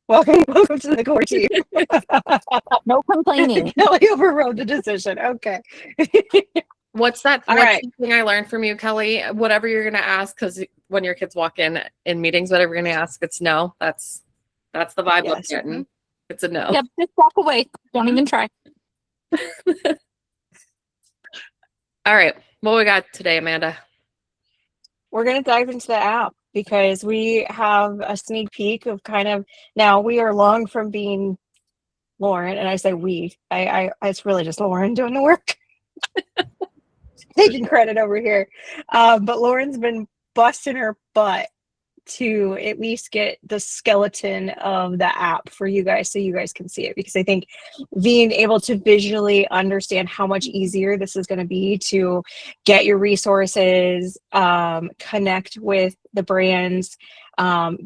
Welcome to the core team. No complaining. Kelly overrode the decision. Okay. What's All what's right. the thing I learned from you, Kelly? Whatever you're gonna ask, because when your kids walk in meetings, whatever you're gonna ask, it's no. That's the vibe I'm Yes. getting. It's a no. Yep, just walk away. Don't even try. All right. What we got today, Amanda? We're going to dive into the app because we have a sneak peek of kind of now we are long from being Lauren, and I say we. It's really just Lauren doing the work. Taking credit over here. But Lauren's been busting her butt to at least get the skeleton of the app for you guys so you guys can see it, because I think being able to visually understand how much easier this is going to be to get your resources, connect with the brands,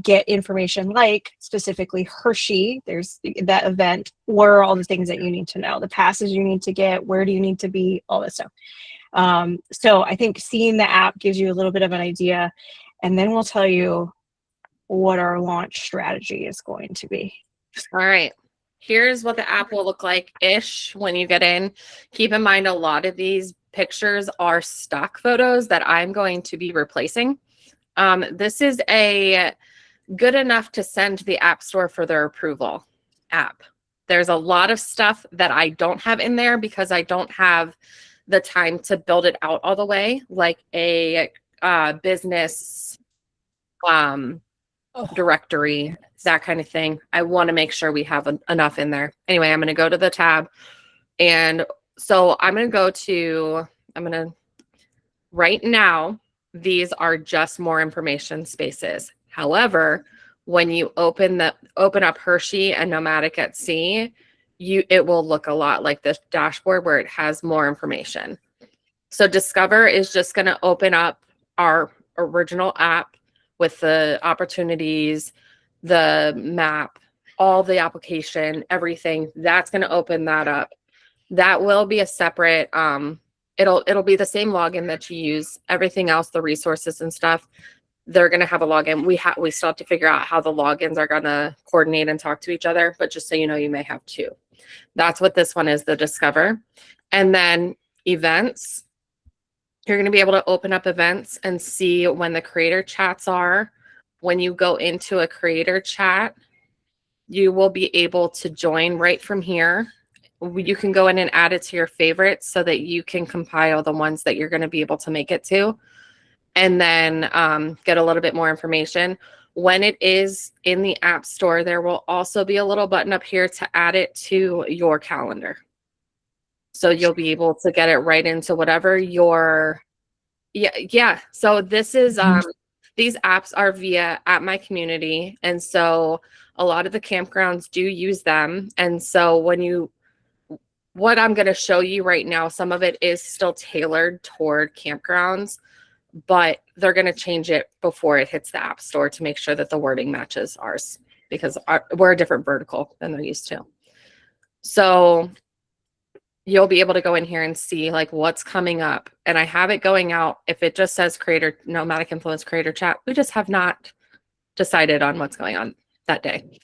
get information like specifically Hershey. There's that event. What are all the things that you need to know? The passes you need to get, where do you need to be, all this stuff. So I think seeing the app gives you a little bit of an idea, and then we'll tell you what our launch strategy is going to be. All right. Here's what the app will look like-ish when you get in. Keep in mind, a lot of these pictures are stock photos that I'm going to be replacing. This is a good enough to send to the App Store for their approval app. There's a lot of stuff that I don't have in there because I don't have the time to build it out all the way, like a business directory, that kind of thing. I want to make sure we have enough in there. Anyway, I'm going to go to the tab. And so right now, these are just more information spaces. However, when you open up Hershey and Nomadic at Sea, it will look a lot like this dashboard where it has more information. So Discover is just going to open up our original app with the opportunities, the map, all the application, everything. That's going to open that up. That will be a separate, it'll be the same login that you use. Everything else, the resources and stuff, they're going to have a login. We still have to figure out how the logins are going to coordinate and talk to each other, but just so you know, you may have two. That's what this one is, the Discover. And then events. You're going to be able to open up events and see when the creator chats are. When you go into a creator chat, you will be able to join right from here. You can go in and add it to your favorites so that you can compile the ones that you're going to be able to make it to, and then get a little bit more information. When it is in the App Store, there will also be a little button up here to add it to your calendar. So you'll be able to get it right into whatever yeah. So this is, these apps are via At My Community. And so a lot of the campgrounds do use them. And so what I'm going to show you right now, some of it is still tailored toward campgrounds, but they're going to change it before it hits the App Store to make sure that the wording matches ours, because we're a different vertical than they're used to. So you'll be able to go in here and see like what's coming up. And I have it going out. If it just says creator, Nomadic Influence Creator Chat, we just have not decided on what's going on that day.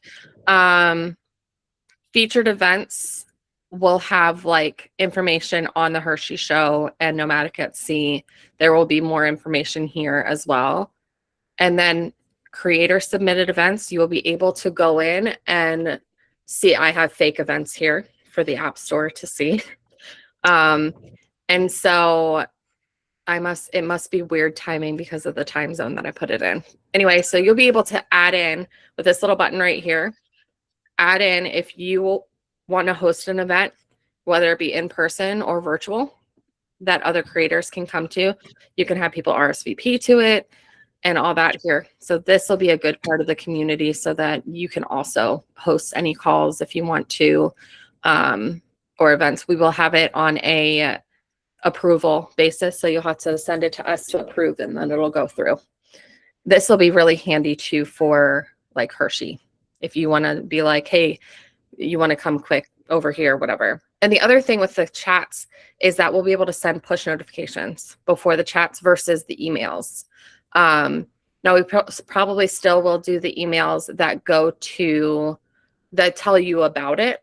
Featured events will have like information on the Hershey show and Nomadic at Sea. There will be more information here as well. And then creator submitted events, you will be able to go in and see, I have fake events here for the App Store to see. And so it must be weird timing because of the time zone that I put it in. Anyway, so you'll be able to add in with this little button right here, add in if you want to host an event, whether it be in person or virtual, that other creators can come to. You can have people RSVP to it and all that here. So this will be a good part of the community so that you can also host any calls if you want to, or events. We will have it on a approval basis. So you'll have to send it to us to approve and then it'll go through. This will be really handy too for like Hershey. If you want to be like, hey, you want to come quick over here, whatever. And the other thing with the chats is that we'll be able to send push notifications before the chats versus the emails. Now we probably still will do the emails that go to, that tell you about it,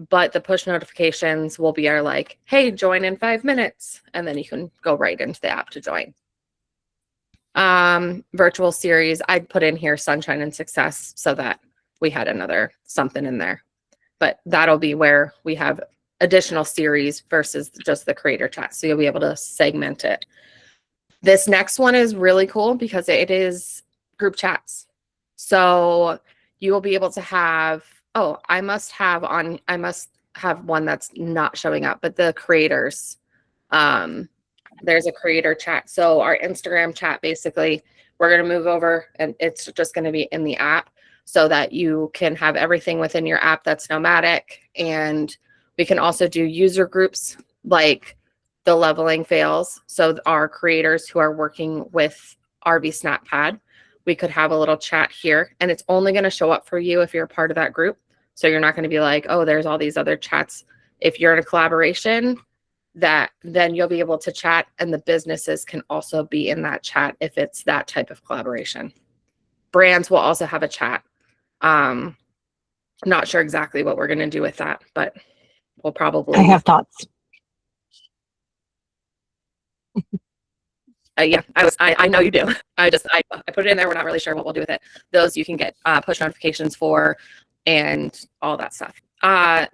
but the push notifications will be our like, hey, join in 5 minutes. And then you can go right into the app to join. Virtual series, I'd put in here Sunshine and Success so that we had another something in there. But that'll be where we have additional series versus just the creator chat. So you'll be able to segment it. This next one is really cool because it is group chats. So you will be able to have, oh, I must have one that's not showing up, but the creators, there's a creator chat. So our Instagram chat, basically, we're going to move over and it's just going to be in the app so that you can have everything within your app that's nomadic. And we can also do user groups like the leveling fails. So our creators who are working with RV SnapPad, we could have a little chat here, and it's only going to show up for you if you're a part of that group. So you're not going to be like, oh, there's all these other chats. If you're in a collaboration, that then you'll be able to chat, and the businesses can also be in that chat if it's that type of collaboration. Brands will also have a chat. I'm not sure exactly what we're going to do with that, but we'll probably. I have thoughts. Yeah, I know you do. I put it in there. We're not really sure what we'll do with it. Those you can get push notifications for and all that stuff.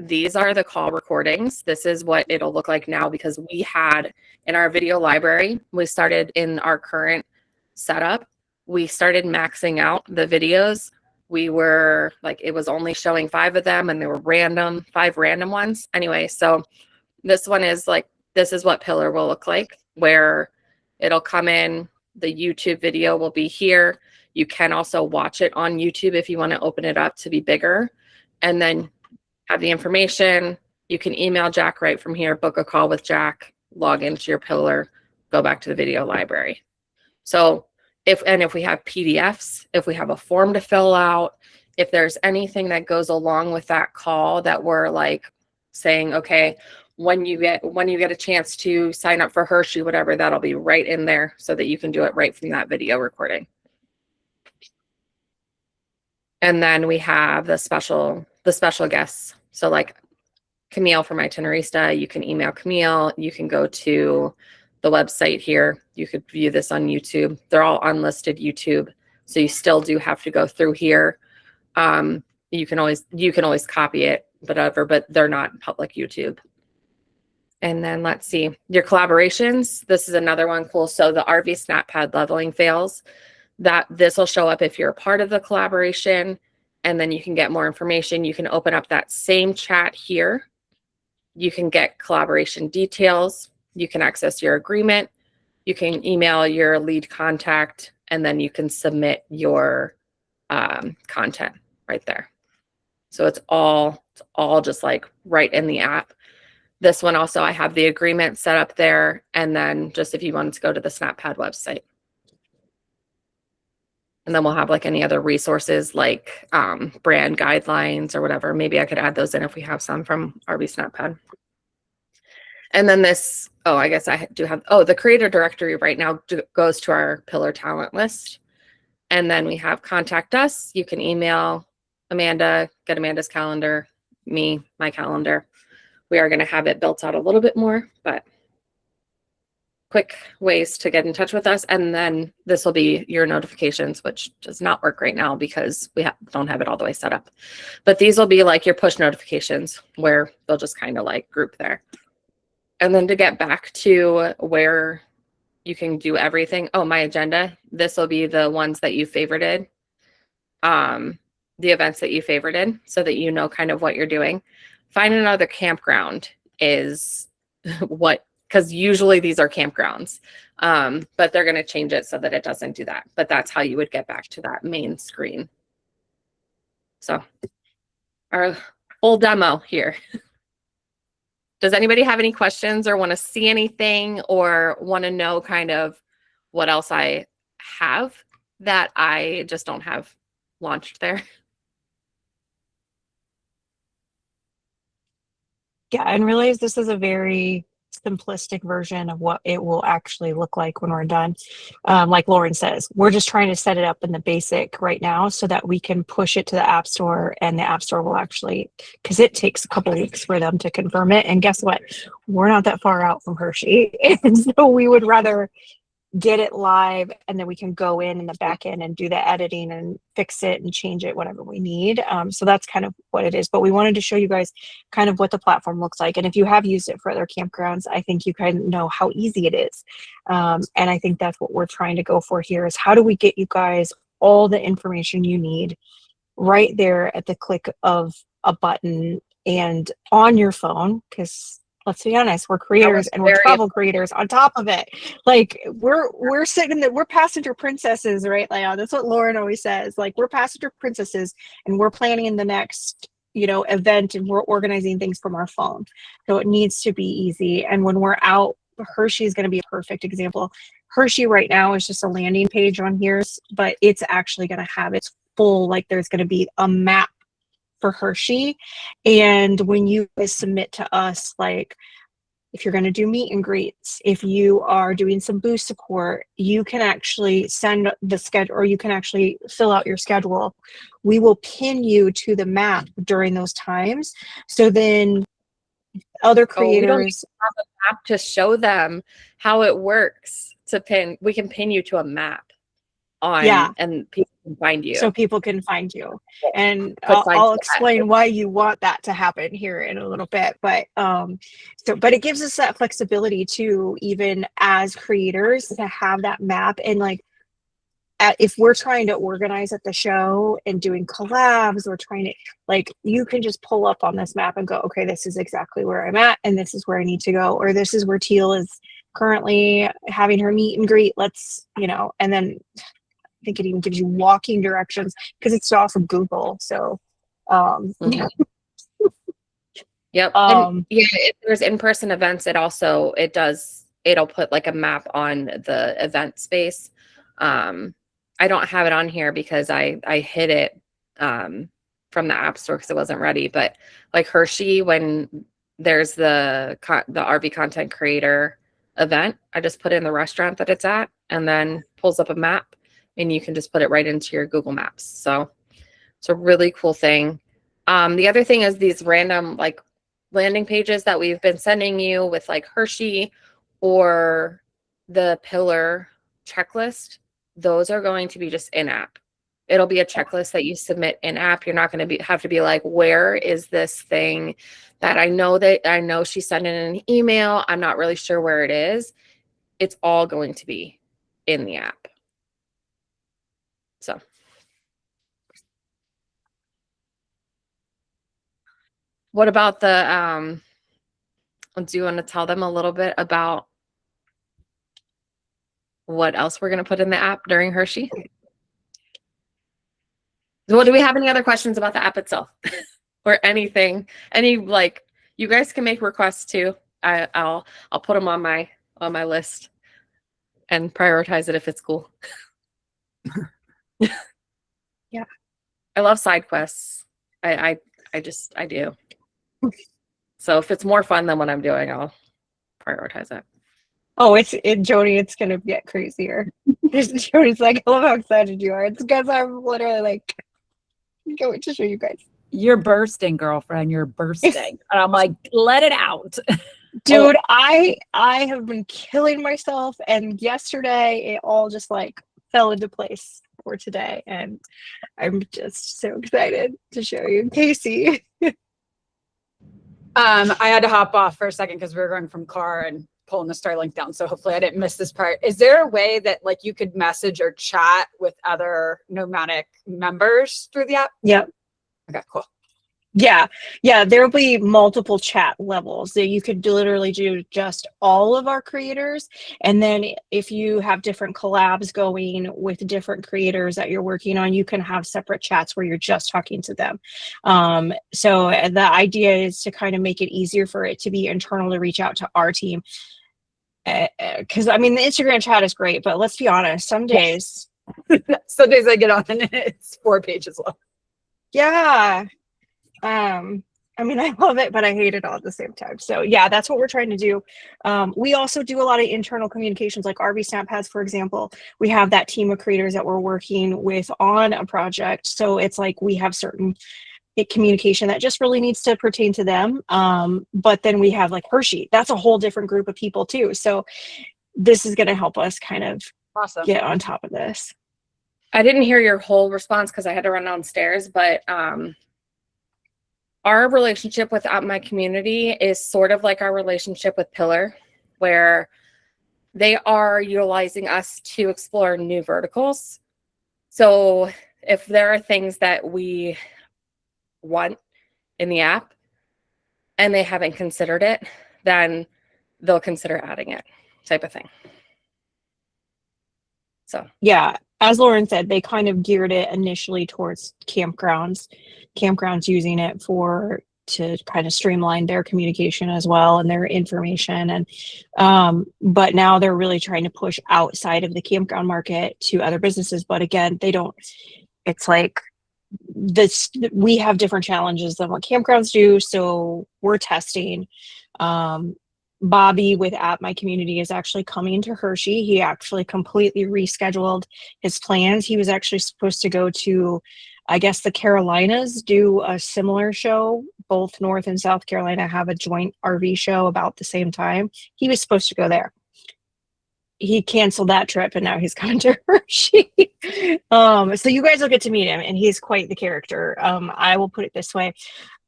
These are the call recordings. This is what it'll look like now because we had in our video library, we started in our current setup, we started maxing out the videos. We were like, it was only showing 5 of them and they were random, 5 random ones. Anyway, so this one is like, this is what Pillar will look like, where it'll come in, the YouTube video will be here. You can also watch it on YouTube if you want to open it up to be bigger, and then have the information. You can email Jack right from here, book a call with Jack, log into your Pillar, go back to the video library. So if we have PDFs, if we have a form to fill out, if there's anything that goes along with that call that we're like saying, okay, when you get a chance to sign up for Hershey, whatever, that'll be right in there so that you can do it right from that video recording. And then we have the special guests. So like Camille from Itinerista, you can email Camille. You can go to the website here. You could view this on YouTube. They're all unlisted YouTube, so you still do have to go through here. You can always copy it, whatever, but they're not public YouTube. And then let's see, your collaborations. This is another one cool. So the RV SnapPad leveling fails, that this will show up if you're a part of the collaboration, and then you can get more information. You can open up that same chat here. You can get collaboration details. You can access your agreement. You can email your lead contact, and then you can submit your content right there. So it's all just like right in the app. This one also, I have the agreement set up there, and then just if you wanted to go to the SnapPad website. And then we'll have like any other resources like brand guidelines or whatever. Maybe I could add those in if we have some from RV SnapPad. And then this, oh, I guess I do have, the creator directory right now goes to our Pillar talent list. And then we have contact us. You can email Amanda, get Amanda's calendar, me, my calendar. We are going to have it built out a little bit more, but quick ways to get in touch with us. And then this will be your notifications, which does not work right now because we don't have it all the way set up. But these will be like your push notifications where they'll just kind of like group there. And then to get back to where you can do everything. Oh, my agenda. This will be the ones that you favorited, the events that you favorited, so that you know kind of what you're doing. Find another campground is what, because usually these are campgrounds, but they're going to change it so that it doesn't do that. But that's how you would get back to that main screen. So our full demo here. Does anybody have any questions or want to see anything or want to know kind of what else I have that I just don't have launched there? Yeah, and realize this is a very simplistic version of what it will actually look like when we're done. Like Lauren says, we're just trying to set it up in the basic right now so that we can push it to the App Store, and the App Store will actually, because it takes a couple weeks for them to confirm it. And guess what? We're not that far out from Hershey. And so we would rather get it live, and then we can go in the back end and do the editing and fix it and change it, whatever we need. So that's kind of what it is. But we wanted to show you guys kind of what the platform looks like. And if you have used it for other campgrounds, I think you kind of know how easy it is. And I think that's what we're trying to go for here, is how do we get you guys all the information you need right there at the click of a button and on your phone, because let's be honest, we're creators and we're travel creators on top of it. Like we're sitting there, we're passenger princesses, right, Leon? That's what Lauren always says. Like, we're passenger princesses and we're planning in the next, event, and we're organizing things from our phone. So it needs to be easy. And when we're out, Hershey is going to be a perfect example. Hershey right now is just a landing page on here, but it's actually going to have its full, like, there's going to be a map for Hershey. And when you guys submit to us, like, if you're going to do meet and greets, if you are doing some booth support, you can actually send the schedule, or you can actually fill out your schedule. We will pin you to the map during those times. So then other creators, we don't have a map to show them how it works to pin. We can pin you to a map on, and people can find you. So people can find you. And I'll explain why you want that to happen here in a little bit. But but it gives us that flexibility to, even as creators, to have that map. And like, if we're trying to organize at the show and doing collabs, or trying to, like, you can just pull up on this map and go, okay, this is exactly where I'm at, and this is where I need to go, or this is where Teal is currently having her meet and greet. Let's, and then I think it even gives you walking directions, because it's off of Google. So, yep. If there's in-person events, it'll put like a map on the event space. I don't have it on here because I hid it from the App Store because it wasn't ready. But like Hershey, when there's the RV content creator event, I just put in the restaurant that it's at, and then pulls up a map. And you can just put it right into your Google Maps. So it's a really cool thing. The other thing is these random like landing pages that we've been sending you with like Hershey or the pillar checklist. Those are going to be just in-app. It'll be a checklist that you submit in-app. You're not going to have to be like, where is this thing that I know she sent in an email. I'm not really sure where it is. It's all going to be in the app. So, what about do you want to tell them a little bit about what else we're going to put in the app during Hershey? Well, do we have any other questions about the app itself or anything? Like, you guys can make requests too. I'll put them on my list and prioritize it if it's cool. Yeah, I love side quests. I do. So if it's more fun than what I'm doing, I'll prioritize it. Oh, Jody, it's gonna get crazier. Jody's like, I love how excited you are. It's because I'm literally like, I can't wait to show you guys. You're bursting, girlfriend. You're bursting. And I'm like, let it out. Dude, I have been killing myself, and yesterday it all just like fell into place for today, and I'm just so excited to show you. Casey. I had to hop off for a second because we were going from car and pulling the Starlink down. So hopefully I didn't miss this part. Is there a way that like you could message or chat with other nomadic members through the app? Yep. Okay, cool. Yeah, there'll be multiple chat levels that you could literally do just all of our creators. And then if you have different collabs going with different creators that you're working on, you can have separate chats where you're just talking to them. So the idea is to kind of make it easier for it to be internal, to reach out to our team. Because I mean, the Instagram chat is great, but let's be honest, some days I get on and it's 4 pages long. Yeah. I mean, I love it, but I hate it all at the same time. So yeah, that's what we're trying to do. We also do a lot of internal communications, like RV Snap has, for example. We have that team of creators that we're working with on a project. So it's like we have certain communication that just really needs to pertain to them. But then we have like Hershey. That's a whole different group of people too. So this is going to help us kind of Awesome. get on top of this. I didn't hear your whole response because I had to run downstairs, but our relationship with Out My Community is sort of like our relationship with Pillar, where they are utilizing us to explore new verticals. So if there are things that we want in the app and they haven't considered it, then they'll consider adding it, type of thing. So yeah, as Lauren said, they kind of geared it initially towards campgrounds using it to kind of streamline their communication as well and their information. And but now they're really trying to push outside of the campground market to other businesses. But again, it's like this, we have different challenges than what campgrounds do. So we're testing. Bobby with At My Community is actually coming to Hershey. He actually completely rescheduled his plans. He was actually supposed to go to, I guess, the Carolinas, do a similar show. Both North and South Carolina have a joint RV show about the same time. He was supposed to go there. He canceled that trip and now he's coming to Hershey. So you guys will get to meet him, and he's quite the character. I will put it this way.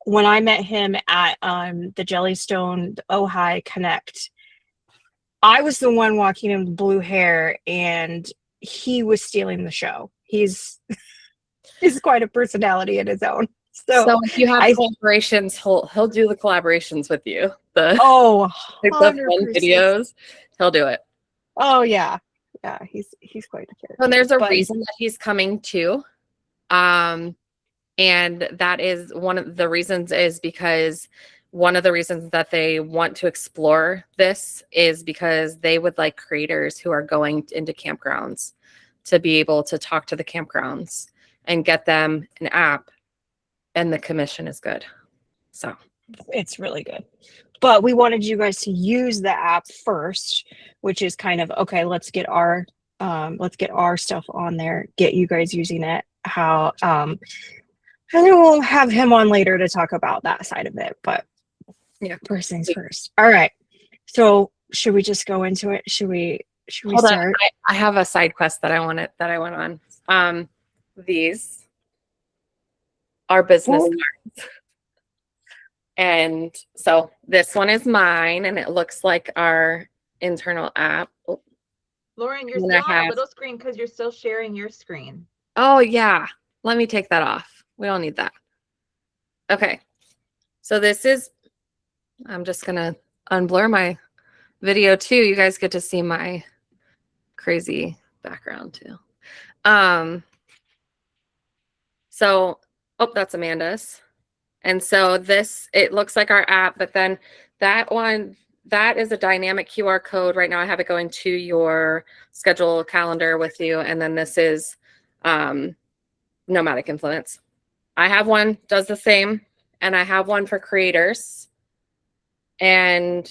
When I met him at the Jellystone Ojai Connect, I was the one walking in with blue hair, and he was stealing the show. He's quite a personality in his own. So if you have collaborations, he'll do the collaborations with you. The the fun videos, he'll do it. Oh yeah, he's quite the character. And there's a reason that he's coming too. And that is one of the reasons, is because one of the reasons that they want to explore this is because they would like creators who are going into campgrounds to be able to talk to the campgrounds and get them an app, and the commission is good. So it's really good. But we wanted you guys to use the app first, which is kind of, okay, let's get our stuff on there, get you guys using it. How and then we'll have him on later to talk about that side of it. But yeah, first things first. All right. So should we just go into it? Should we Hold start? on. I have a side quest that I went on. These are business cards. And so this one is mine, and it looks like our internal app. Oh. Lauren, you're still on a little screen because you're still sharing your screen. Oh yeah. Let me take that off. We don't need that. Okay. So this is, I'm just going to unblur my video too. You guys get to see my crazy background too. So, oh, that's Amanda's. And so this, it looks like our app, but then that one, that is a dynamic QR code. Right now I have it going to your schedule calendar with you. And then this is Nomadic Influence. I have one, does the same, and I have one for creators. And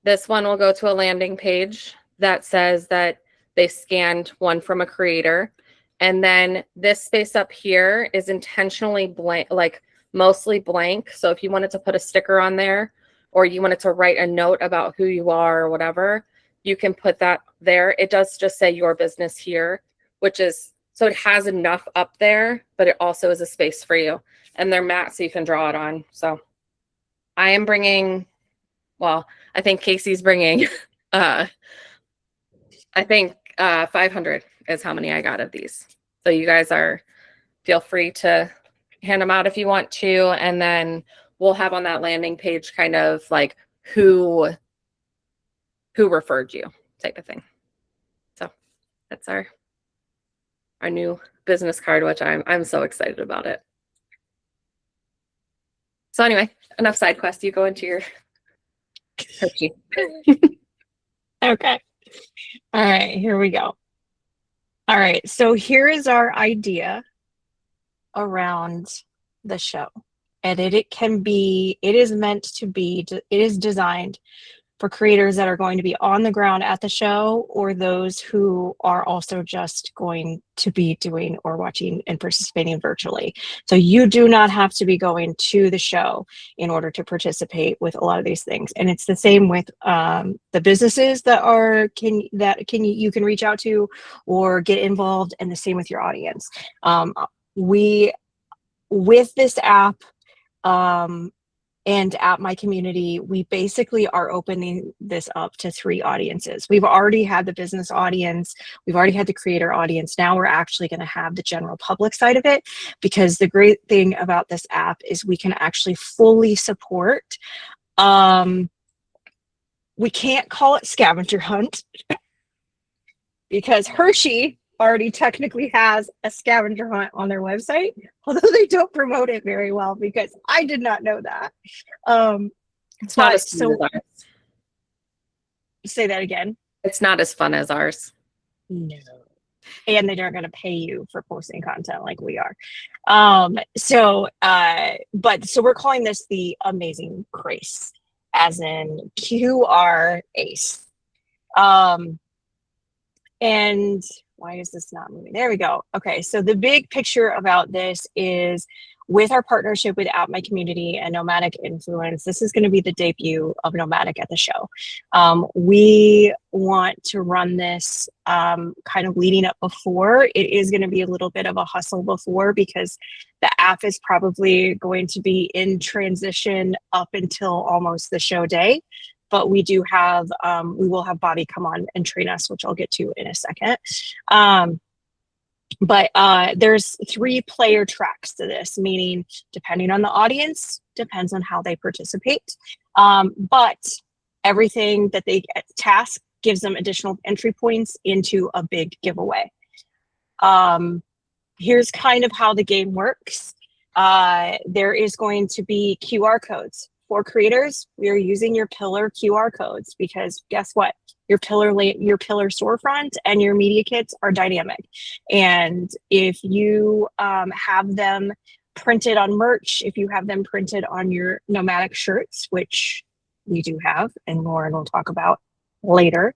this one will go to a landing page that says that they scanned one from a creator. And then this space up here is intentionally blank, like mostly blank. So if you wanted to put a sticker on there, or you wanted to write a note about who you are or whatever, you can put that there. It does just say your business here, which is, so it has enough up there, but it also is a space for you. And they're matte, so you can draw it on. So I am bringing, well, I think Casey's bringing, I think 500 is how many I got of these. So you guys feel free to hand them out if you want to. And then we'll have on that landing page kind of like who referred you type of thing. So that's our new business card, which I'm so excited about it. So anyway, enough side quest. You go into your Hershey. Okay. All right, here we go. All right, so here is our idea around the show. and it is meant to be, it is designed for creators that are going to be on the ground at the show, or those who are also just going to be doing or watching and participating virtually. So you do not have to be going to the show in order to participate with a lot of these things. And it's the same with the businesses that you can reach out to or get involved, and the same with your audience. With this app, and at My Community, we basically are opening this up to 3 audiences. We've already had the business audience. We've already had the creator audience. Now we're actually going to have the general public side of it, because the great thing about this app is we can actually fully support. We can't call it scavenger hunt because Hershey already technically has a scavenger hunt on their website, although they don't promote it very well, because I did not know that. It's not as fun as ours. Say that again. It's not as fun as ours. No. And they aren't going to pay you for posting content like we are. So we're calling this the Amazing Grace, as in QR Ace. And why is this not moving? There we go. Okay, so the big picture about this is, with our partnership with At My Community and Nomadic Influence, this is going to be the debut of Nomadic at the show. We want to run this kind of leading up before. It is going to be a little bit of a hustle before, because the app is probably going to be in transition up until almost the show day. But we will have Bobby come on and train us, which I'll get to in a second. But there's 3 player tracks to this, meaning depending on the audience, depends on how they participate. But everything that they get task gives them additional entry points into a big giveaway. Here's kind of how the game works. There is going to be QR codes. For creators, we are using your pillar QR codes, because guess what? Your pillar storefront and your media kits are dynamic. And if you have them printed on merch, if you have them printed on your nomadic shirts, which we do have, and Lauren will talk about later,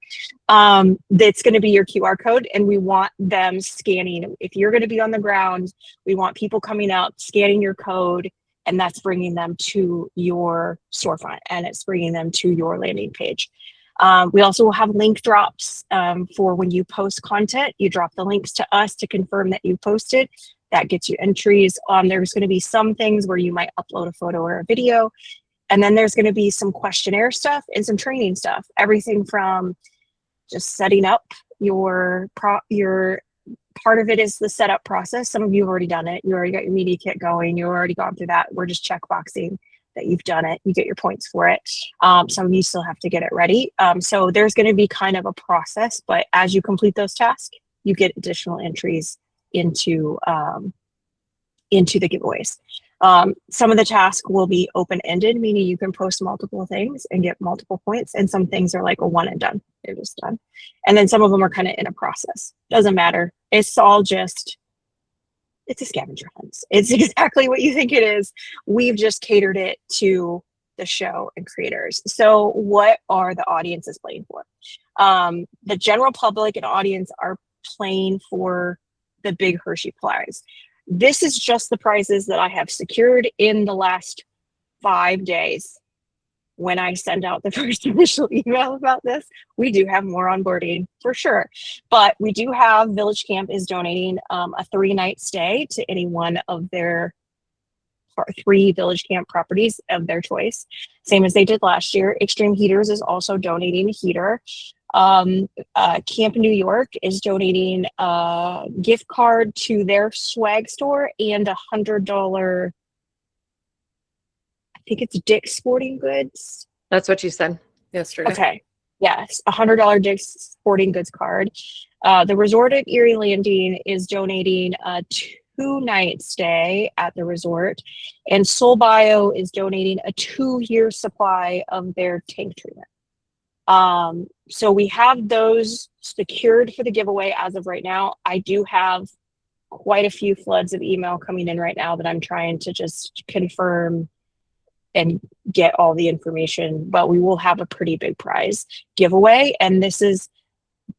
that's going to be your QR code, and we want them scanning. If you're going to be on the ground, we want people coming up, scanning your code, and that's bringing them to your storefront, and it's bringing them to your landing page. We also will have link drops for when you post content. You drop the links to us to confirm that you posted. That gets you entries. There's going to be some things where you might upload a photo or a video. And then there's going to be some questionnaire stuff and some training stuff. Everything from just setting up your part of it is the setup process. Some of you have already done it. You already got your media kit going. You've already gone through that. We're just checkboxing that you've done it. You get your points for it. Some of you still have to get it ready. So there's going to be kind of a process, but as you complete those tasks, you get additional entries into the giveaways. Some of the tasks will be open-ended, meaning you can post multiple things and get multiple points. And some things are like a one and done. They're just done. And then some of them are kind of in a process. Doesn't matter. It's all just, it's a scavenger hunt. It's exactly what you think it is. We've just catered it to the show and creators. So what are the audiences playing for? The general public and audience are playing for the big Hershey prize. This is just the prizes that I have secured in the last 5 days. When I send out the first initial email about this, we do have more onboarding for sure. But we do have Village Camp is donating a 3-night stay to any one of their 3 Village Camp properties of their choice, same as they did last year. Extreme Heaters is also donating a heater. Camp New York is donating a gift card to their swag store and $100, I think it's Dick's Sporting Goods. That's what you said yesterday. Okay. Yes, $100 Dick's Sporting Goods card. The Resort at Erie Landing is donating a 2-night stay at the resort, and Soul Bio is donating a 2-year supply of their tank treatment. So we have those secured for the giveaway as of right now. I do have quite a few floods of email coming in right now that I'm trying to just confirm and get all the information, but we will have a pretty big prize giveaway. And this is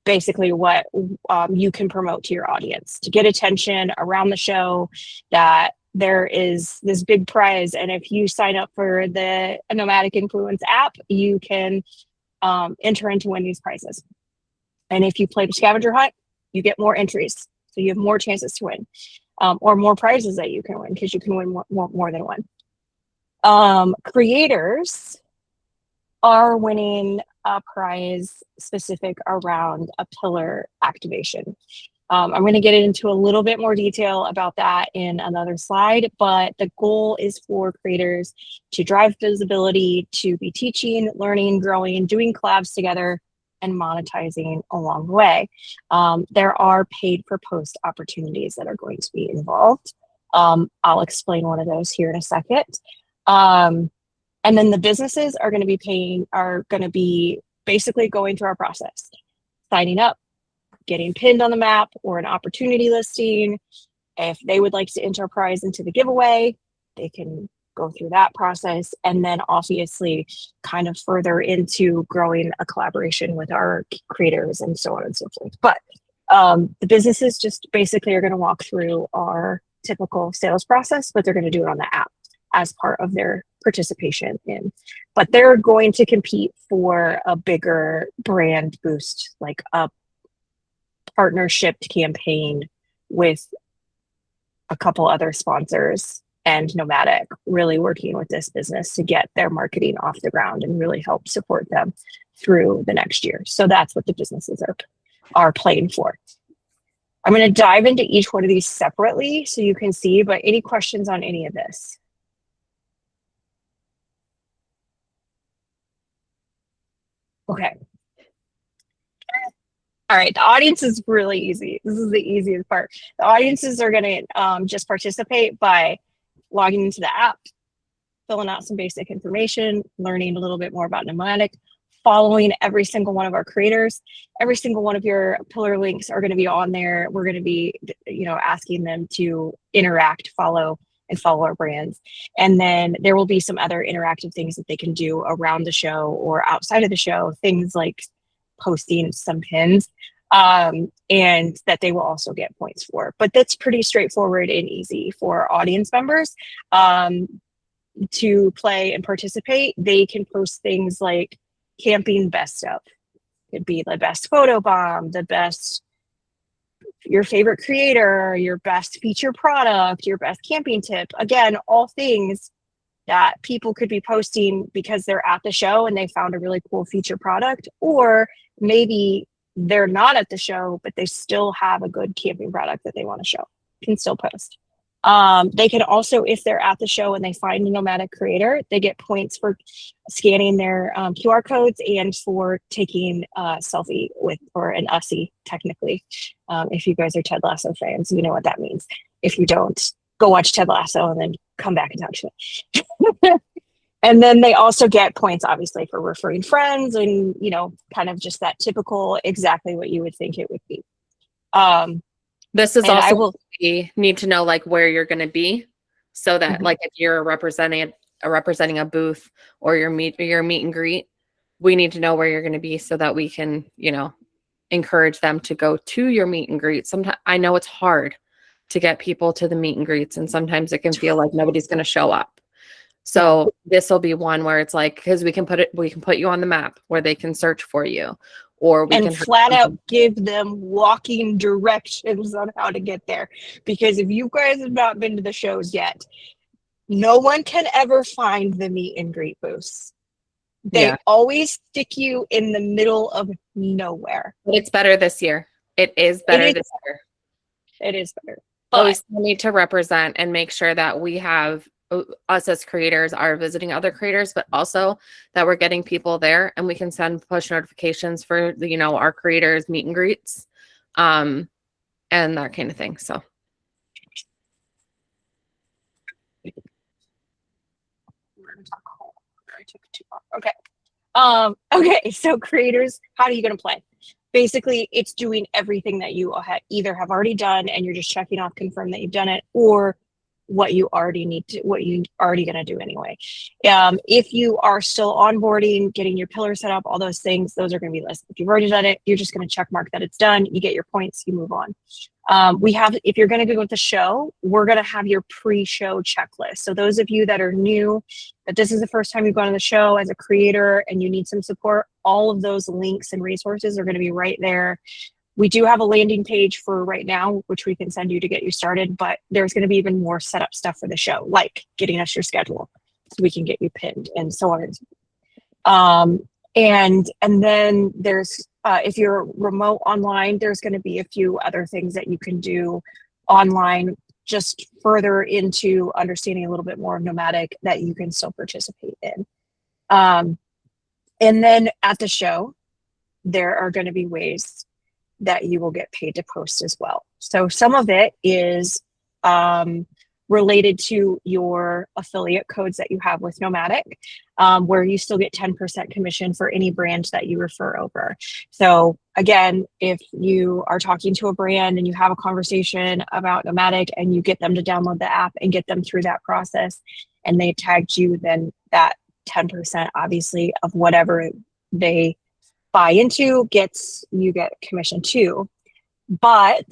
basically what you can promote to your audience to get attention around the show, that there is this big prize. And if you sign up for the Nomadic Influence app, you can enter in to win these prizes. And if you play the scavenger hunt, you get more entries. So you have more chances to win, or more prizes that you can win, because you can win more than one. Creators are winning a prize specific around a pillar activation. I'm going to get into a little bit more detail about that in another slide, but the goal is for creators to drive visibility, to be teaching, learning, growing, doing collabs together, and monetizing along the way. There are paid per post opportunities that are going to be involved. I'll explain one of those here in a second. And then the businesses are going to be basically going through our process, signing up, getting pinned on the map or an opportunity listing. If they would like to enter a prize into the giveaway, they can go through that process, and then obviously kind of further into growing a collaboration with our creators and so on and so forth. But the businesses just basically are going to walk through our typical sales process, but they're going to do it on the app as part of their participation in. But they're going to compete for a bigger brand boost, like a partnership campaign with a couple other sponsors and Nomadic, really working with this business to get their marketing off the ground and really help support them through the next year. So that's what the businesses are playing for. I'm going to dive into each one of these separately so you can see, but any questions on any of this? Okay. All right, the audience is really easy. This is the easiest part. The audiences are going to just participate by logging into the app, filling out some basic information, learning a little bit more about Nomadic, following every single one of our creators. Every single one of your pillar links are going to be on there. We're going to be, asking them to interact, follow our brands. And then there will be some other interactive things that they can do around the show or outside of the show, things like posting some pins, and that they will also get points for. But that's pretty straightforward and easy for audience members to play and participate. They can post things like camping best of. It'd be the best photo bomb, the best, your favorite creator, your best feature product, your best camping tip. Again, all things that people could be posting because they're at the show and they found a really cool feature product, or maybe they're not at the show, but they still have a good camping product that they want to show, can still post. They can also, if they're at the show and they find a Nomadic creator, they get points for scanning their QR codes and for taking a selfie with, or an USSI technically. If you guys are Ted Lasso fans, you know what that means. If you don't, go watch Ted Lasso and then come back and talk to me. And then they also get points, obviously, for referring friends and, kind of just that typical, exactly what you would think it would be. This is also we need to know like where you're going to be, so that like if you're representing a booth or your meet and greet, we need to know where you're going to be so that we can, encourage them to go to your meet and greet. Sometimes I know it's hard to get people to the meet and greets, and sometimes it can feel like nobody's going to show up. So this will be one where it's like, because we can put you on the map where they can search for you, or we can flat out give them walking directions on how to get there. Because if you guys have not been to the shows yet, no one can ever find the meet and greet booths. They always stick you in the middle of nowhere. But it's better this year. It is better this year. It is better. But we still need to represent and make sure that we have us as creators are visiting other creators, but also that we're getting people there and we can send push notifications for our creators meet and greets, and that kind of thing. So okay. Okay, so creators, how are you going to play? basically it's doing everything that you either have already done and you're just checking off, confirm that you've done it, or what you already going to do anyway. If you are still onboarding, getting your pillar set up, all those things, those are going to be listed. If you've already done it, you're just going to check mark that it's done. You get your points, you move on. If you're going to go with the show, we're going to have your pre-show checklist. So those of you that are new, that this is the first time you've gone on the show as a creator and you need some support, all of those links and resources are going to be right there. We do have a landing page for right now, which we can send you to get you started, but there's going to be even more setup stuff for the show, like getting us your schedule so we can get you pinned and so on. And then there's, if you're remote online, there's going to be a few other things that you can do online, just further into understanding a little bit more of Nomadic that you can still participate in. And then at the show, there are going to be ways that you will get paid to post as well. So some of it is related to your affiliate codes that you have with Nomadic, where you still get 10% commission for any brand that you refer over. So again, if you are talking to a brand and you have a conversation about Nomadic and you get them to download the app and get them through that process and they tagged you, then that 10% obviously of whatever they buy into you get commission too. But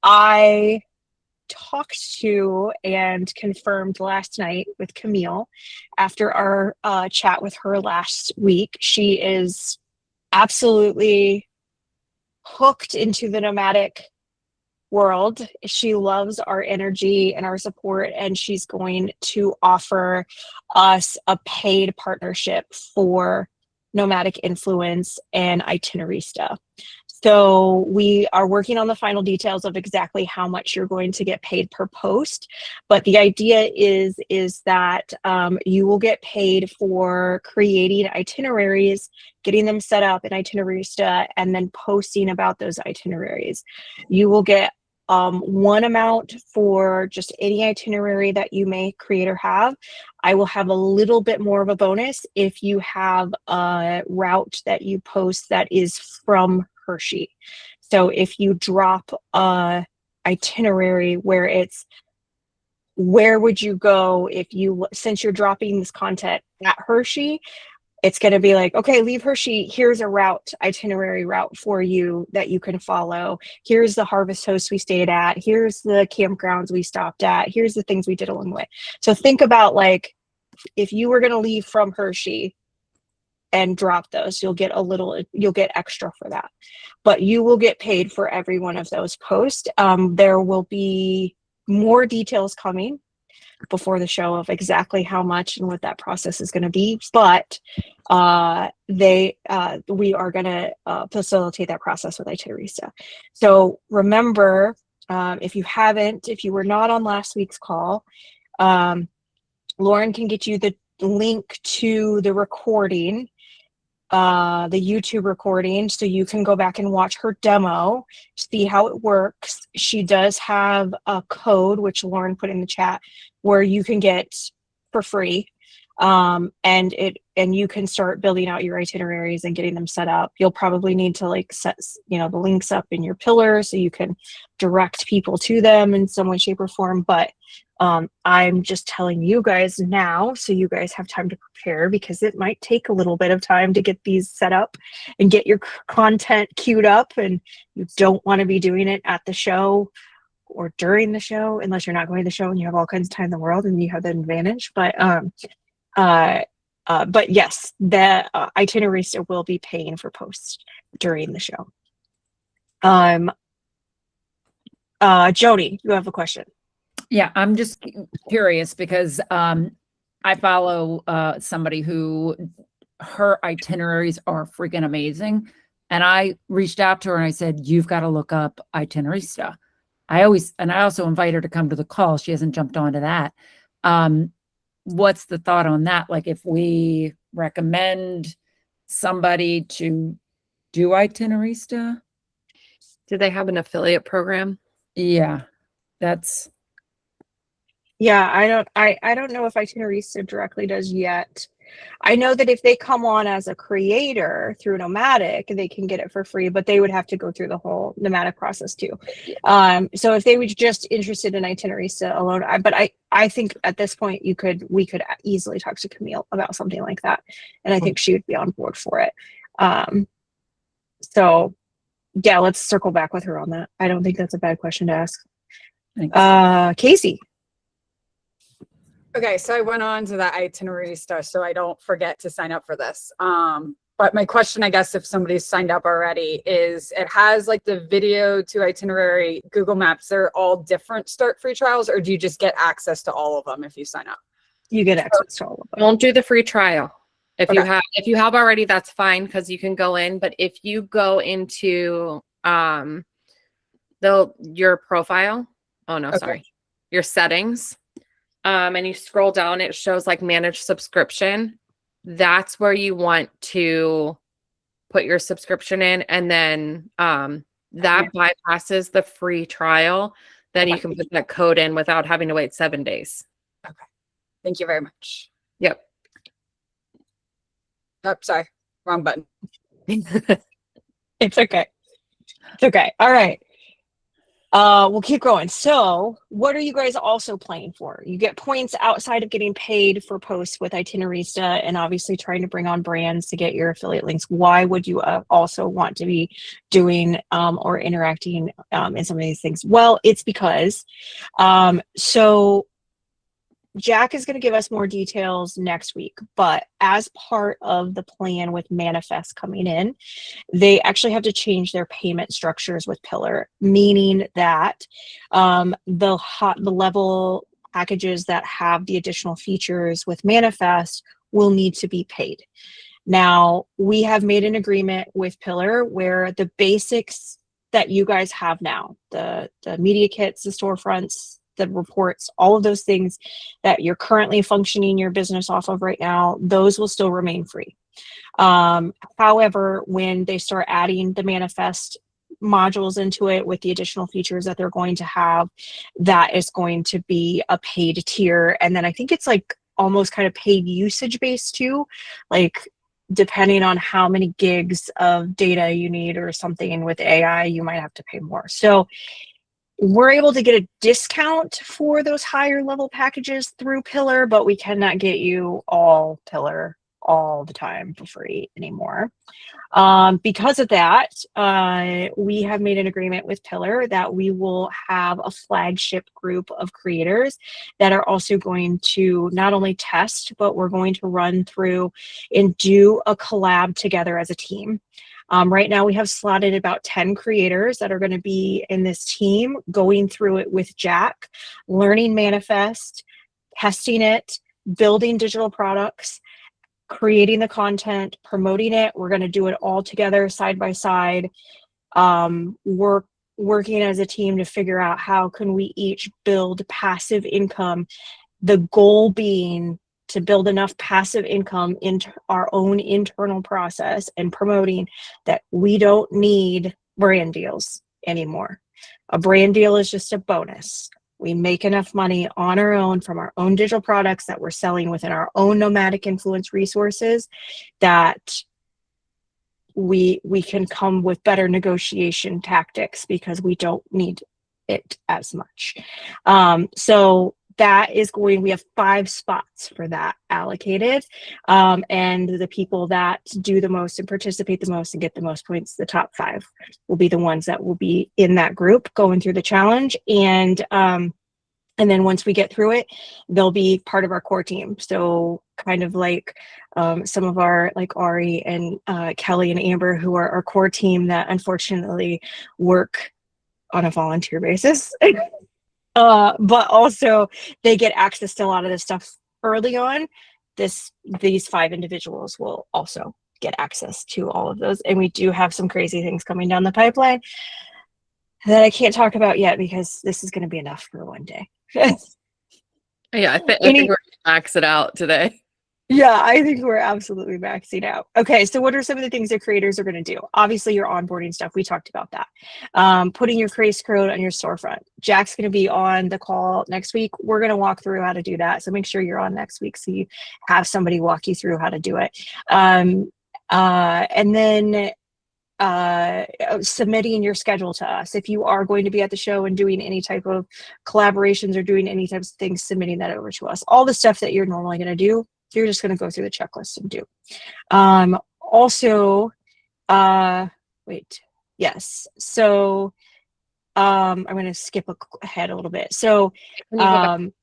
I talked to and confirmed last night with Camille after our chat with her last week. She is absolutely hooked into the Nomadic world. She loves our energy and our support, and she's going to offer us a paid partnership for Nomadic Influence and Itinerista. So we are working on the final details of exactly how much you're going to get paid per post. But the idea is that you will get paid for creating itineraries, getting them set up in Itinerista, and then posting about those itineraries. You will get one amount for just any itinerary that you may create or have. I will have a little bit more of a bonus if you have a route that you post that is from Hershey. So if you drop a itinerary where it's where would you go since you're dropping this content at Hershey, it's going to be like, okay, leave Hershey. Here's a itinerary route for you that you can follow. Here's the harvest host we stayed at. Here's the campgrounds we stopped at. Here's the things we did along the way. So think about like, if you were going to leave from Hershey and drop those, you'll get extra for that, but you will get paid for every one of those posts. There will be more details coming before the show of exactly how much and what that process is going to be, but we are going to facilitate that process with Itinerista. So remember, if you were not on last week's call, Lauren can get you the link to the recording, the YouTube recording, so you can go back and watch her demo, see how it works. She does have a code, which Lauren put in the chat, where you can get for free, and you can start building out your itineraries and getting them set up. You'll probably need to like set the links up in your pillar so you can direct people to them in some way, shape, or form. But I'm just telling you guys now so you guys have time to prepare, because it might take a little bit of time to get these set up and get your content queued up, and you don't want to be doing it at the show or during the show unless you're not going to the show and you have all kinds of time in the world and you have that advantage. But yes, the Itinerista will be paying for posts during the show. Joni, you have a question. Yeah, I'm just curious because I follow somebody who her itineraries are freaking amazing. And I reached out to her and I said, you've got to look up Itinerista. I also invite her to come to the call. She hasn't jumped onto that. What's the thought on that? Like if we recommend somebody to do Itinerista? Do they have an affiliate program? Yeah, Yeah, I don't know if Itinerista directly does yet. I know that if they come on as a creator through Nomadic, they can get it for free, but they would have to go through the whole Nomadic process too. So if they were just interested in Itinerista alone, I think at this point we could easily talk to Camille about something like that, and I think she would be on board for it. So yeah, let's circle back with her on that. I don't think that's a bad question to ask. Thanks. Casey. Okay, so I went on to that itinerary stuff so I don't forget to sign up for this. But my question, I guess, if somebody's signed up already, is it has like the video to itinerary, Google Maps. They're all different start free trials, or do you just get access to all of them if you sign up? You get access to all of them. Don't do the free trial. If Okay. you have already, that's fine because you can go in. But if you go into your profile, your settings, and you scroll down, it shows like manage subscription. That's where you want to put your subscription in, and then that bypasses the free trial. Then you can put that code in without having to wait 7 days. Okay. Thank you very much. Yep. Oh, sorry. Wrong button. It's okay. It's okay. All right. We'll keep going. So what are you guys also playing for? You get points outside of getting paid for posts with Itinerista and obviously trying to bring on brands to get your affiliate links. Why would you also want to be doing or interacting in some of these things? Well, it's because so Jack is going to give us more details next week, but as part of the plan with Manifest coming in, they actually have to change their payment structures with Pillar, meaning that the level packages that have the additional features with Manifest will need to be paid. Now, we have made an agreement with Pillar where the basics that you guys have now, the media kits, the storefronts, the reports, all of those things that you're currently functioning your business off of right now, those will still remain free. However, when they start adding the Manifest modules into it with the additional features that they're going to have, that is going to be a paid tier. And then I think it's like almost kind of paid usage based too, like depending on how many gigs of data you need or something with AI, you might have to pay more. So we're able to get a discount for those higher level packages through Pillar, but we cannot get you all Pillar all the time for free anymore. Because of that, we have made an agreement with Pillar that we will have a flagship group of creators that are also going to not only test, but we're going to run through and do a collab together as a team. Right now we have slotted about 10 creators that are going to be in this team, going through it with Jack, learning Manifest, testing it, building digital products, creating the content, promoting it. We're going to do it all together side by side, working as a team to figure out how can we each build passive income, the goal being to build enough passive income into our own internal process and promoting that we don't need brand deals anymore. A brand deal is just a bonus. We make enough money on our own from our own digital products that we're selling within our own nomadic influence resources that we can come with better negotiation tactics because we don't need it as much. So that is we have 5 spots for that allocated. And the people that do the most and participate the most and get the most points, the top 5 will be the ones that will be in that group going through the challenge. And then once we get through it, they'll be part of our core team. So kind of like some of our, like Ari and Kelly and Amber, who are our core team that unfortunately work on a volunteer basis. But also they get access to a lot of this stuff early on. These 5 individuals will also get access to all of those. And we do have some crazy things coming down the pipeline that I can't talk about yet because this is going to be enough for one day. Yeah, I think we're going to max it out today. Yeah, I think we're absolutely maxing out. Okay, so what are some of the things that creators are going to do? Obviously, your onboarding stuff. We talked about that. Putting your Craze code on your storefront. Jack's going to be on the call next week. We're going to walk through how to do that. So make sure you're on next week so you have somebody walk you through how to do it. And then submitting your schedule to us. If you are going to be at the show and doing any type of collaborations or doing any types of things, submitting that over to us. All the stuff that you're normally going to do, you're just going to go through the checklist and do. Also, wait, yes. So I'm going to skip ahead a little bit. So can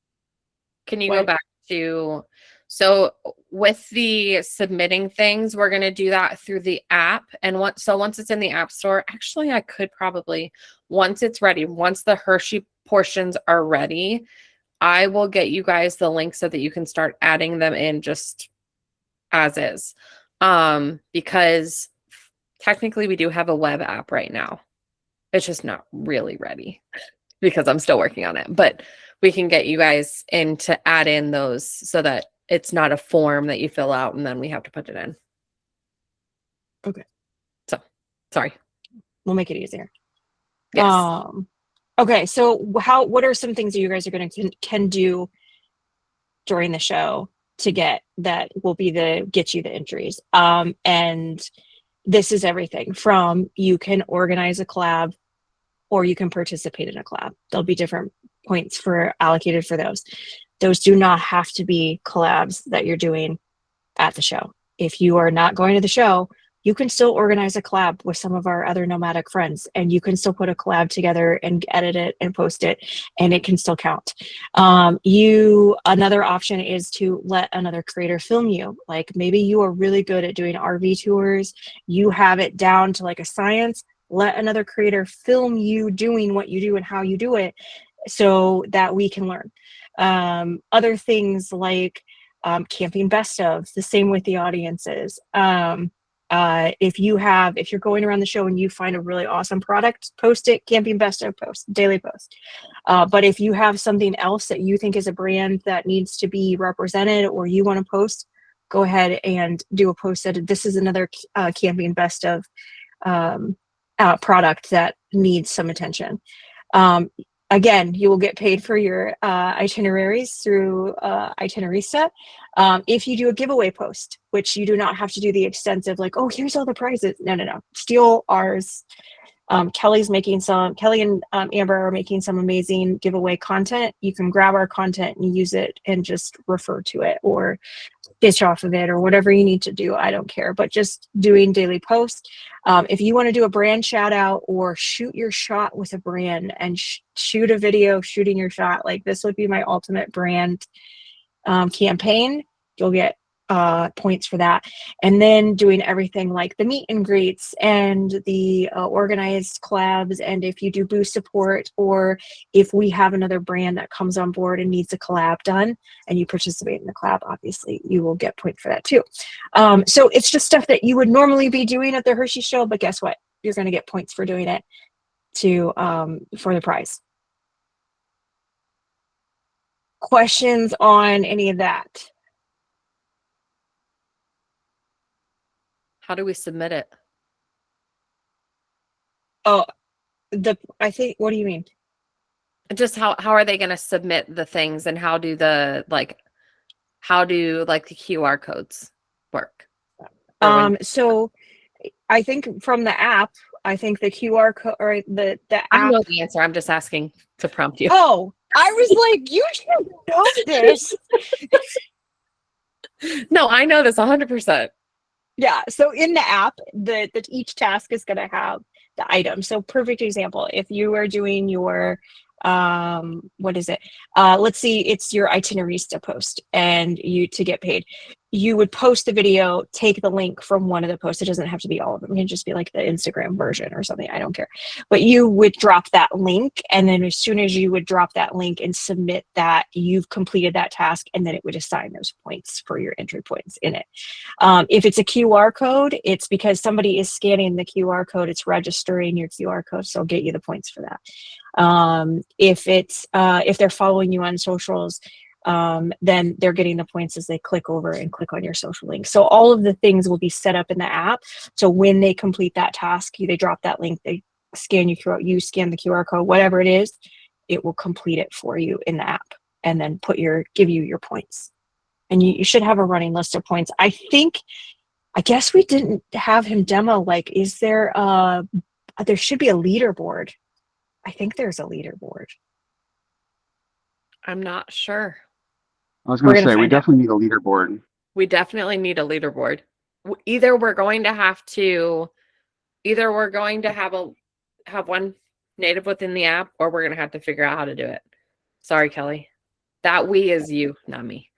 you go back to, so with the submitting things, we're going to do that through the app. And once it's in the app store, actually, I could probably, once it's ready, once the Hershey portions are ready, I will get you guys the link so that you can start adding them in just as is. Because technically we do have a web app right now. It's just not really ready because I'm still working on it, but we can get you guys in to add in those so that it's not a form that you fill out and then we have to put it in. Okay. So, sorry. We'll make it easier. Yes. Okay. So what are some things that you guys are going to can do during the show to get that will be get you the entries? And this is everything from, you can organize a collab or you can participate in a collab. There'll be different points allocated for those. Those do not have to be collabs that you're doing at the show. If you are not going to the show, you can still organize a collab with some of our other nomadic friends, and you can still put a collab together and edit it and post it, and it can still count. Another option is to let another creator film you. Like maybe you are really good at doing RV tours, you have it down to like a science. Let another creator film you doing what you do and how you do it, so that we can learn. Other things like camping best of, the same with the audiences. If you're going around the show and you find a really awesome product, post it, camping best of, post, daily post. But if you have something else that you think is a brand that needs to be represented or you want to post, go ahead and do a post that this is another camping best of product that needs some attention. Again, you will get paid for your itineraries through Itinerista. If you do a giveaway post, which you do not have to do the extensive, like, oh, here's all the prizes. No. Steal ours. Kelly and Amber are making some amazing giveaway content. You can grab our content and use it and just refer to it or fish off of it or whatever you need to do. I don't care, but just doing daily posts. If you want to do a brand shout out or shoot your shot with a brand and shoot a video shooting your shot, like this would be my ultimate brand campaign, you'll get points for that. And then doing everything like the meet and greets and the organized collabs. And if you do booth support, or if we have another brand that comes on board and needs a collab done and you participate in the collab, obviously you will get points for that too. So it's just stuff that you would normally be doing at the Hershey show, but guess what? You're going to get points for doing it for the prize. Questions on any of that? How do we submit it? Oh, I think, what do you mean? Just how are they going to submit the things, and how do the QR codes work? So I think from the app, I think the QR code or the app. I know the answer. I'm just asking to prompt you. Oh, I was like, you should know this. No, I know this 100%. Yeah. So in the app, each task is going to have the item. So perfect example, if you are doing your what is it? Let's see, it's your Itinerista post and to get paid. You would post the video, take the link from one of the posts. It doesn't have to be all of them. It can just be like the Instagram version or something. I don't care. But you would drop that link. And then as soon as you would drop that link and submit that, you've completed that task. And then it would assign those points for your entry points in it. If it's a QR code, it's because somebody is scanning the QR code. It's registering your QR code. So I'll get you the points for that. If they're following you on socials, then they're getting the points as they click over and click on your social link. So all of the things will be set up in the app. So when they complete that task, they drop that link, they scan you scan the QR code, whatever it is, it will complete it for you in the app and then give you your points. And you should have a running list of points. I guess we didn't have him demo. Like, is there should be a leaderboard. I think there's a leaderboard. I'm not sure. I was going to say, we definitely need a leaderboard. We definitely need a leaderboard. Either we're going to have have one native within the app, or we're going to have to figure out how to do it. Sorry, Kelly. That we is you, not me.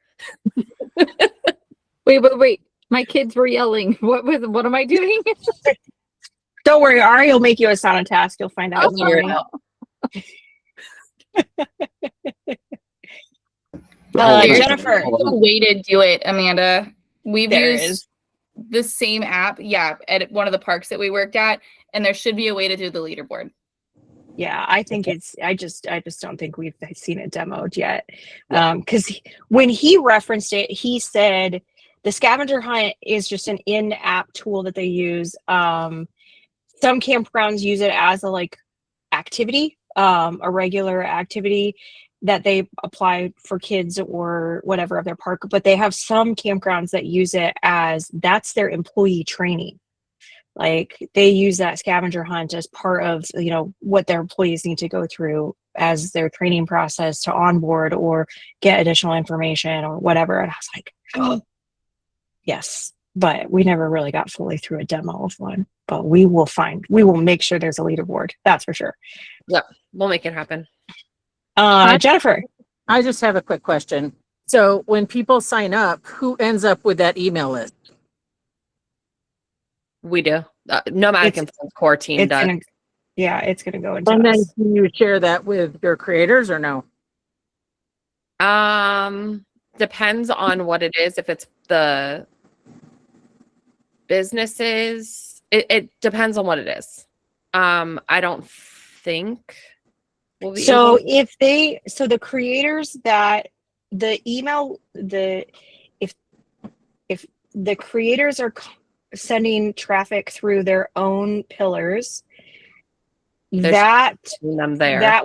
Wait. My kids were yelling. What am I doing? Don't worry, Ari will make you a Asana task. You'll find out. I'll figure it out. Jennifer. There's a way to do it, Amanda. We've There used is. the same app, at one of the parks that we worked at, and there should be a way to do the leaderboard. Yeah, I think I just don't think we've seen it demoed yet. Because when he referenced it, he said the scavenger hunt is just an in-app tool that they use. Some campgrounds use it as a activity, a regular activity that they apply for kids or whatever of their park. But they have some campgrounds that use it as that's their employee training. Like they use that scavenger hunt as part of, what their employees need to go through as their training process to onboard or get additional information or whatever. And I was like, oh, yes, but we never really got fully through a demo of one, but we will make sure there's a leaderboard. That's for sure. Yep. We'll make it happen. Jennifer. I just have a quick question. So when people sign up, who ends up with that email list? We do. Nomadic Influence core team does. It's going to go into And then us. do you share that with your creators or no? Depends on what it is. If it's the businesses, it depends on what it is. I don't think we'll be the creators that if the creators are sending traffic through their own pillars, that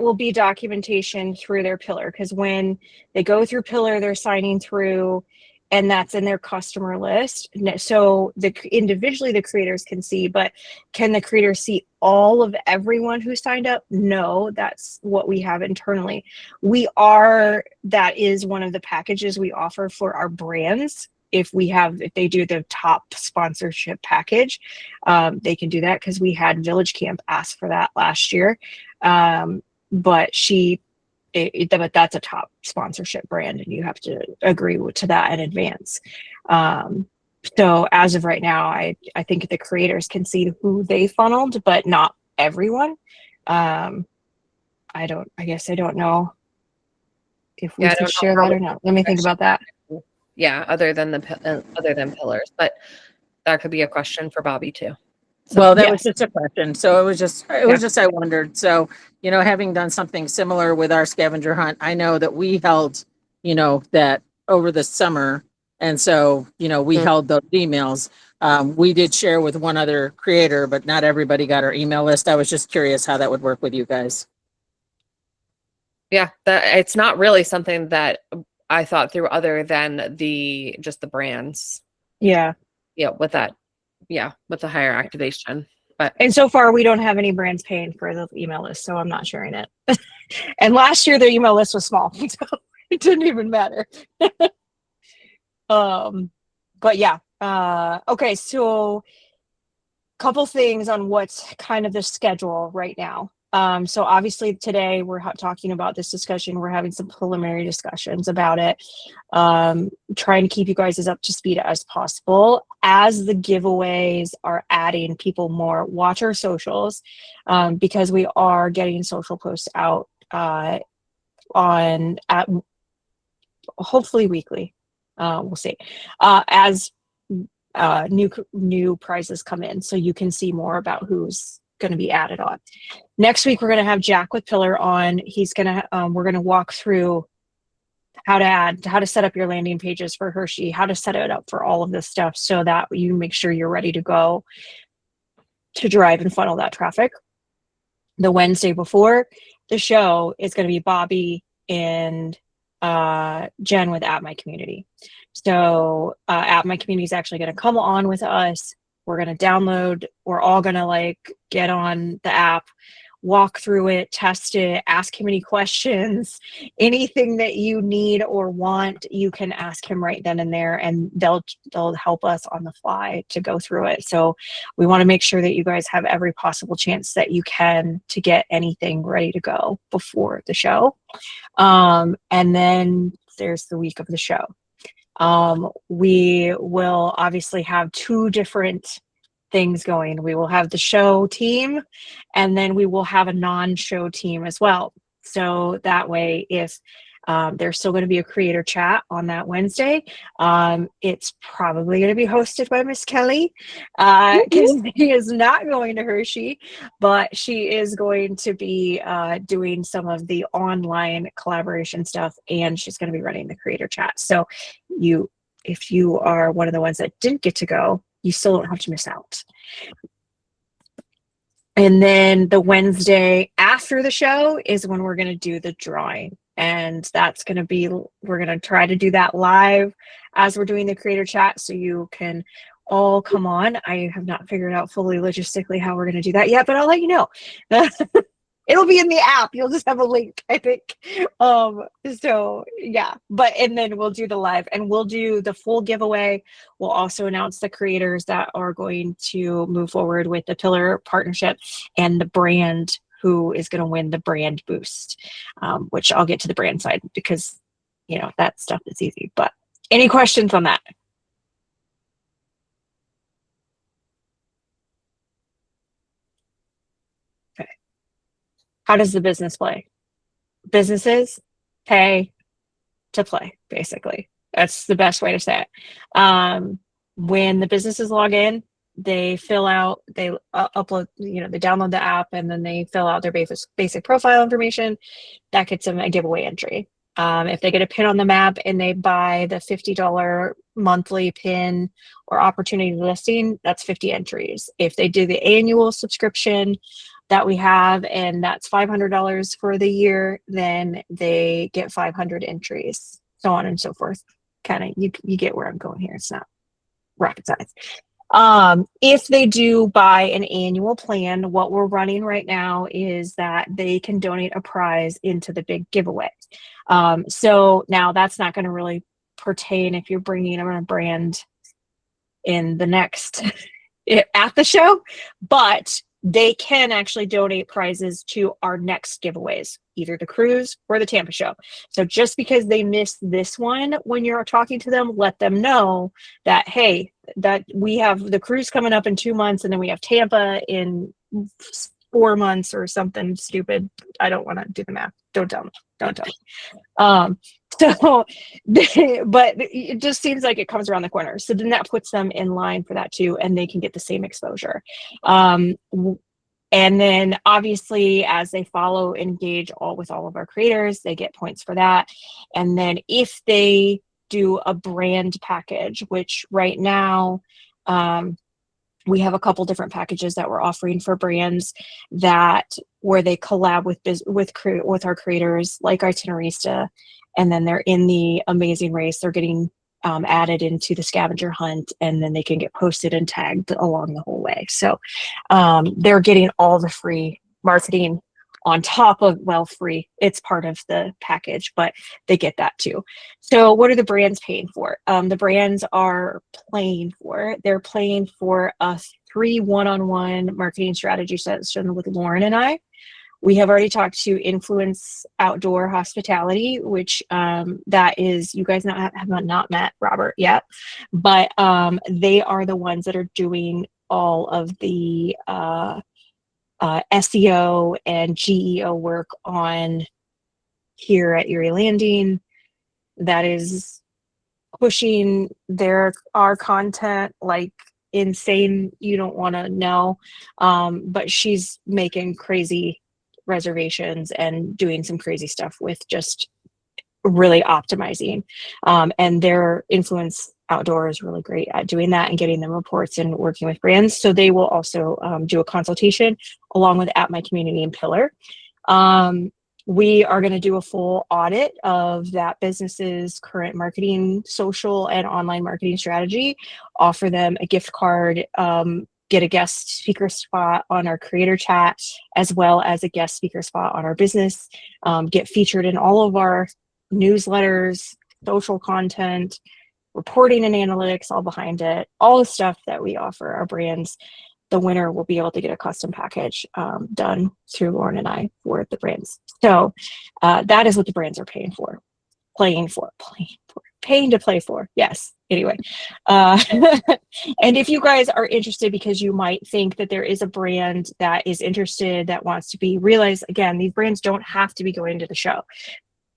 will be documentation through their pillar, because when they go through pillar, they're signing through, and that's in their customer list. So individually the creators can see, but can the creators see all of everyone who signed up? No, that's what we have internally. That is one of the packages we offer for our brands. If they do the top sponsorship package, they can do that, because we had Village Camp ask for that last year. But that's a top sponsorship brand, and you have to agree to that in advance. So as of right now, I think the creators can see who they funneled, but not everyone. I guess I don't know if we can share that or not. Let me think about that. Yeah, other than pillars, but that could be a question for Bobby too. So, well, that was just a question. So it was just I wondered. So, having done something similar with our scavenger hunt, I know that we held, that over the summer. And so, we held those emails. We did share with one other creator, but not everybody got our email list. I was just curious how that would work with you guys. Yeah, it's not really something that I thought through other than just the brands. Yeah. Yeah, with the higher activation. And so far we don't have any brands paying for the email list, so I'm not sharing it. And last year their email list was small, so it didn't even matter. But yeah. Okay, so couple things on what's kind of the schedule right now. So obviously today we're talking about this discussion. We're having some preliminary discussions about it, trying to keep you guys as up to speed as possible. As the giveaways are adding people more, watch our socials, because we are getting social posts out hopefully weekly. We'll see, as new prizes come in, so you can see more about who's going to be added on. Next week we're going to have Jack with Pillar on. He's going to we're going to walk through how to set up your landing pages for Hershey, how to set it up for all of this stuff so that you make sure you're ready to go to drive and funnel that traffic. The Wednesday before the show is going to be Bobby and Jen with At My Community. So At My Community is actually going to come on with us. We're going to download, we're all going to like get on the app, walk through it, test it, ask him any questions, anything that you need or want, you can ask him right then and there, and they'll help us on the fly to go through it. So we want to make sure that you guys have every possible chance that you can to get anything ready to go before the show. And then there's the week of the show. We will obviously have two different things going. We will have the show team, and then we will have a non-show team as well. So that way, if there's still going to be a creator chat on that Wednesday, it's probably going to be hosted by Miss Kelly, because she is not going to Hershey, but she is going to be doing some of the online collaboration stuff, and she's going to be running the creator chat. So if you are one of the ones that didn't get to go, you still don't have to miss out. And then the Wednesday after the show is when we're going to do the drawing. And that's going to be, we're going to try to do that live as we're doing the creator chat, so you can all come on. I have not figured out fully logistically how we're going to do that yet, but I'll let you know. It'll be in the app. You'll just have a link, I think. So yeah, and then we'll do the live, and we'll do the full giveaway. We'll also announce the creators that are going to move forward with the Pillar partnership, and the brand who is going to win the brand boost, which I'll get to the brand side because, that stuff is easy. But any questions on that? How does the business play? Businesses pay to play, basically. That's the best way to say it. When the businesses log in, they fill out, they upload, they download the app, and then they fill out their basic profile information. That gets them a giveaway entry. If they get a pin on the map and they buy the $50 monthly pin or opportunity listing, that's 50 entries. If they do the annual subscription that we have, and that's $500 for the year, then they get 500 entries, so on and so forth. Kind of, you get where I'm going here. It's not rocket science. If they do buy an annual plan, what we're running right now is that they can donate a prize into the big giveaway. So now that's not going to really pertain if you're bringing a brand in the next at the show, but they can actually donate prizes to our next giveaways, either the cruise or the Tampa show. So just because they missed this one, when you're talking to them, let them know that, hey, that we have the cruise coming up in 2 months, and then we have Tampa in 4 months or something stupid. I don't want to do the math. Don't tell me. But it just seems like it comes around the corner. So then that puts them in line for that too, and they can get the same exposure. And then obviously, as they follow, engage with all of our creators, they get points for that. And then if they do a brand package, which right now, we have a couple different packages that we're offering for brands where they collab with our creators, like Itinerista, and then they're in the Amazing Race. They're getting added into the scavenger hunt, and then they can get posted and tagged along the whole way. So they're getting all the free marketing on top of, free. It's part of the package, but they get that too. So what are the brands paying for? The brands are they're playing for a 3 one-on-one marketing strategy session with Lauren and I. We have already talked to Influence Outdoor Hospitality, which that is, you guys have not met Robert yet, but they are the ones that are doing all of the SEO and GEO work on here at Erie Landing. That is pushing our content like insane. You don't want to know, but she's making crazy reservations and doing some crazy stuff with just really optimizing. And their influence outdoor is really great at doing that and getting them reports and working with brands. So they will also do a consultation along with At My Community and Pillar. We are going to do a full audit of that business's current marketing, social and online marketing strategy, offer them a gift card, get a guest speaker spot on our creator chat, as well as a guest speaker spot on our business, get featured in all of our newsletters, social content, reporting and analytics, all behind it, all the stuff that we offer our brands. The winner will be able to get a custom package done through Lauren and I for the brands. So that is what the brands are paying to play for. Yes. Anyway, and if you guys are interested, because you might think that there is a brand that is interested, that wants to be, realize again, these brands don't have to be going to the show.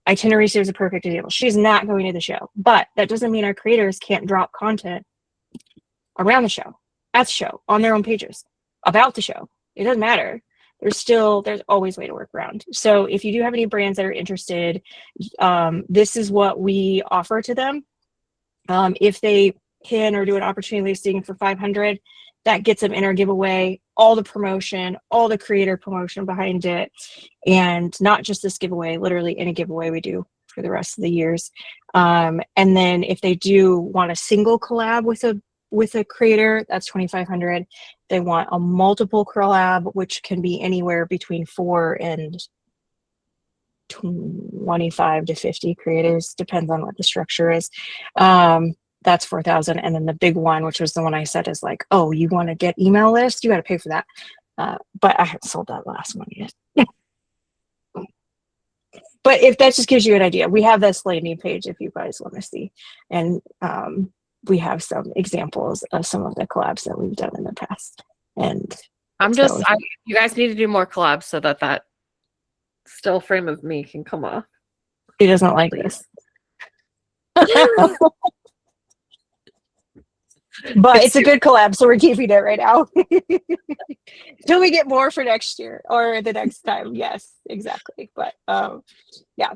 Itinerary is a perfect example. She's not going to the show, but that doesn't mean our creators can't drop content around the show, at the show, on their own pages, about the show. It doesn't matter. There's always a way to work around. So if you do have any brands that are interested, this is what we offer to them. If they pin or do an opportunity listing for $500, that gets them in our giveaway, all the promotion, all the creator promotion behind it, and not just this giveaway, literally any giveaway we do for the rest of the years. And then if they do want a single collab with a creator, that's $2,500. They want a multiple collab, which can be anywhere between 4 and 25 to 50 creators, depends on what the structure is. That's $4,000. And then the big one, which was the one I said, is like, oh, you want to get email list, you got to pay for that. But I haven't sold that last one yet. But if that just gives you an idea, we have this landing page if you guys want to see. And we have some examples of some of the collabs that we've done in the past. And you guys need to do more collabs so that still frame of me can come off. He doesn't like this. But it's a good collab, so we're keeping it right now. Till we get more for next year or the next time. Yes, exactly. But yeah.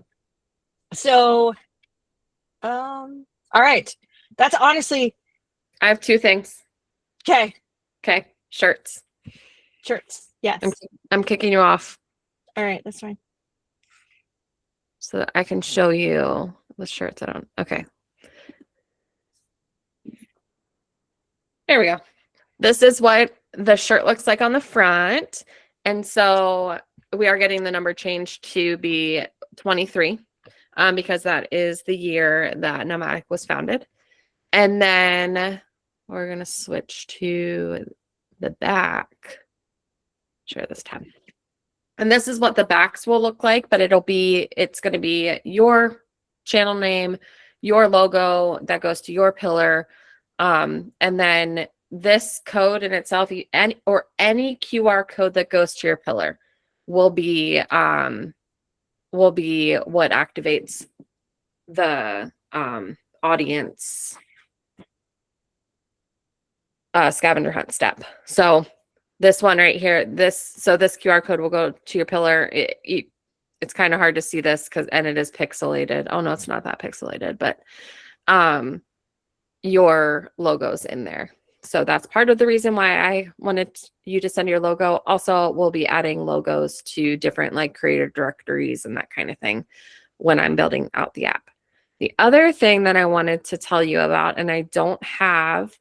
So all right. That's honestly, I have 2 things. Okay. Shirts. Yes. I'm kicking you off. All right, that's fine. So that I can show you the shirts. Okay. There we go. This is what the shirt looks like on the front. And so we are getting the number changed to be 23 because that is the year that Nomadic was founded. And then we're going to switch to the back. Share this tab. And this is what the backs will look like, but it's going to be your channel name, your logo that goes to your pillar. And then this code in itself, any QR code that goes to your pillar will be what activates the audience scavenger hunt step. So this one right here, this QR code will go to your pillar. It's kind of hard to see this and it is pixelated. Oh no, it's not that pixelated, but your logo's in there. So that's part of the reason why I wanted you to send your logo. Also, we'll be adding logos to different like creator directories and that kind of thing when I'm building out the app. The other thing that I wanted to tell you about, and I don't have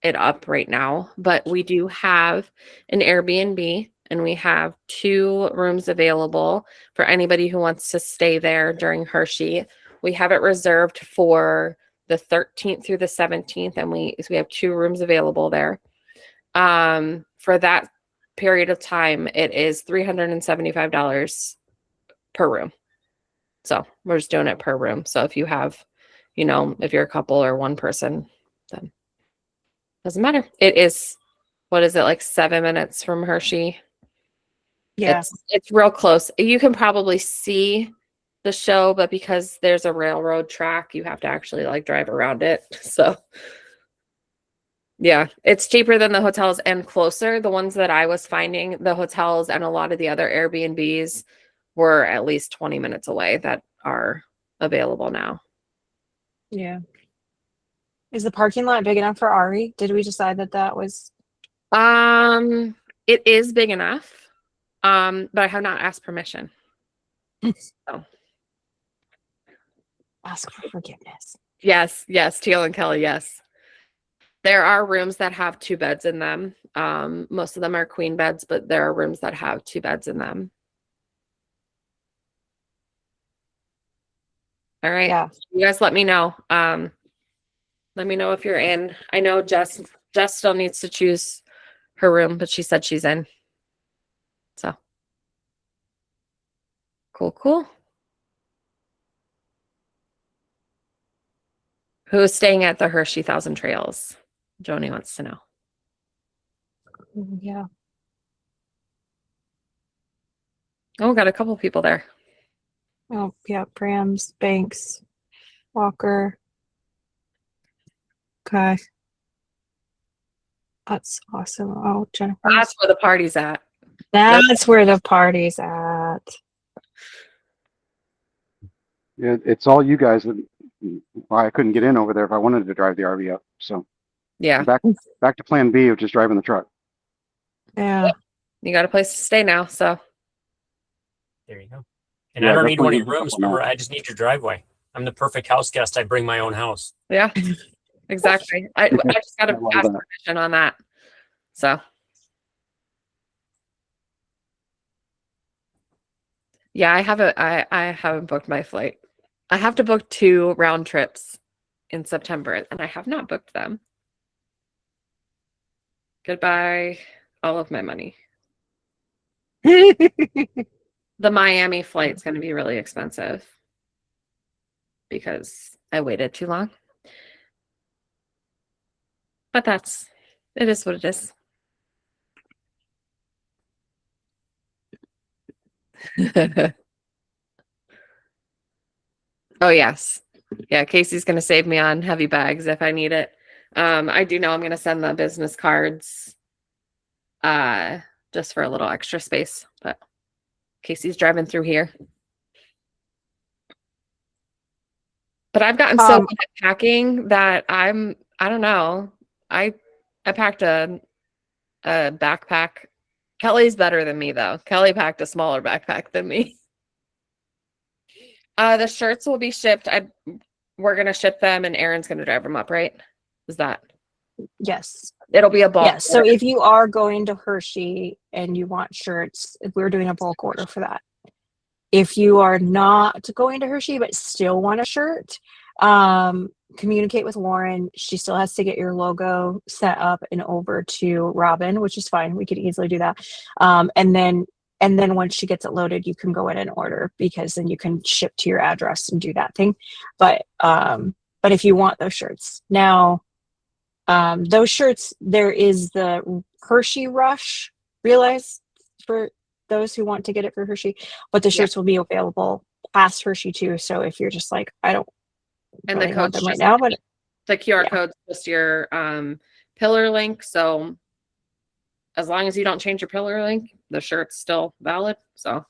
it up right now, but we do have an Airbnb and we have 2 rooms available for anybody who wants to stay there during Hershey. We have it reserved for the 13th through the 17th, and we have 2 rooms available there. For that period of time, it is $375 per room. So we're just doing it per room. So if you have, if you're a couple or one person, then doesn't matter. It is, what is it, like 7 minutes from Hershey? Yeah. It's real close. You can probably see the show, but because there's a railroad track, you have to actually like drive around it. So yeah, it's cheaper than the hotels and closer. The ones that I was finding, the hotels and a lot of the other Airbnbs were at least 20 minutes away that are available now. Yeah. Is the parking lot big enough for Ari? Did we decide that that was? It is big enough, but I have not asked permission. So. Ask for forgiveness. Yes, Teal and Kelly, yes. There are rooms that have 2 beds in them. Most of them are queen beds, but there are rooms that have 2 beds in them. All right. Yeah. You guys let me know. Let me know if you're in. I know Jess still needs to choose her room, but she said she's in. So cool. Who's staying at the Hershey Thousand Trails? Joni wants to know. Yeah. Oh, got a couple people there. Oh, yeah. Brams, Banks, Walker. Okay. That's awesome. Oh, Jennifer. That's where the party's at. That's where the party's at. Yeah, it's all you guys that why I couldn't get in over there if I wanted to drive the RV up. So Yeah. back to plan B of just driving the truck. Yeah. You got a place to stay now, so. There you go. And Yeah, I don't need definitely one of your rooms. Remember, I just need your driveway. I'm the perfect house guest. I bring my own house. Yeah, exactly. I just got to I love ask that. permission on that. So. Yeah, I haven't booked my flight. I have to book 2 round trips in September, and I have not booked them. Goodbye, all of my money. The Miami flight's going to be really expensive because I waited too long. But it is what it is. Oh, yes. Yeah, Casey's going to save me on heavy bags if I need it. I do know I'm going to send the business cards just for a little extra space, but Casey's driving through here. But I've gotten so good at packing that I don't know. I packed a backpack. Kelly's better than me though. Kelly packed a smaller backpack than me. The shirts will be shipped. We're gonna ship them and Aaron's gonna drive them up, right? Is that? Yes. It'll be a bulk. Yes. So if you are going to Hershey and you want shirts, we're doing a bulk order for that. If you are not going to Hershey but still want a shirt, communicate with Lauren. She still has to get your logo set up and over to Robin, which is fine. We could easily do that. And then once she gets it loaded, you can go in and order because then you can ship to your address and do that thing. But if you want those shirts now, those shirts, there is the Hershey Rush, realize, for those who want to get it for Hershey, but the shirts will be available past Hershey too. So if you're just like, I don't really want them right now, but the QR code's just your pillar link. So as long as you don't change your pillar link, the shirt's still valid. So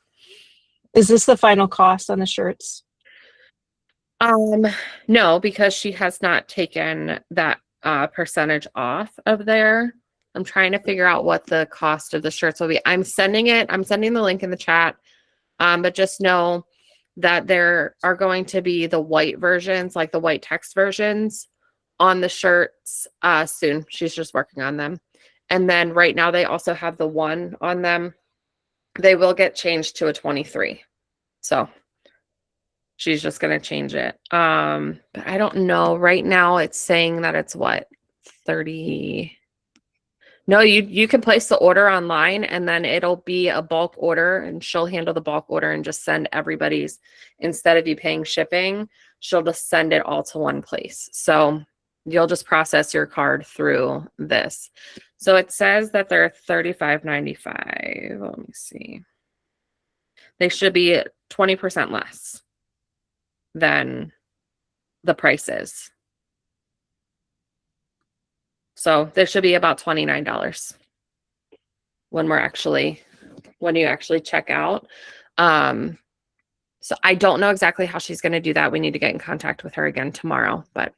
is this the final cost on the shirts? No, because she has not taken that percentage off of there. I'm trying to figure out what the cost of the shirts will be. I'm sending the link in the chat. But just know that there are going to be the white versions, like the white text versions on the shirts soon. She's just working on them. And then right now they also have the 1 on them. They will get changed to a 23. So she's just going to change it. But I don't know. Right now it's saying that it's what? 30. No, you can place the order online and then it'll be a bulk order and she'll handle the bulk order and just send everybody's, instead of you paying shipping, she'll just send it all to one place. So you'll just process your card through this. So it says that they're $35.95. Let me see. They should be 20% less than the prices. So there should be about $29 when you actually check out. So I don't know exactly how she's going to do that. We need to get in contact with her again tomorrow, but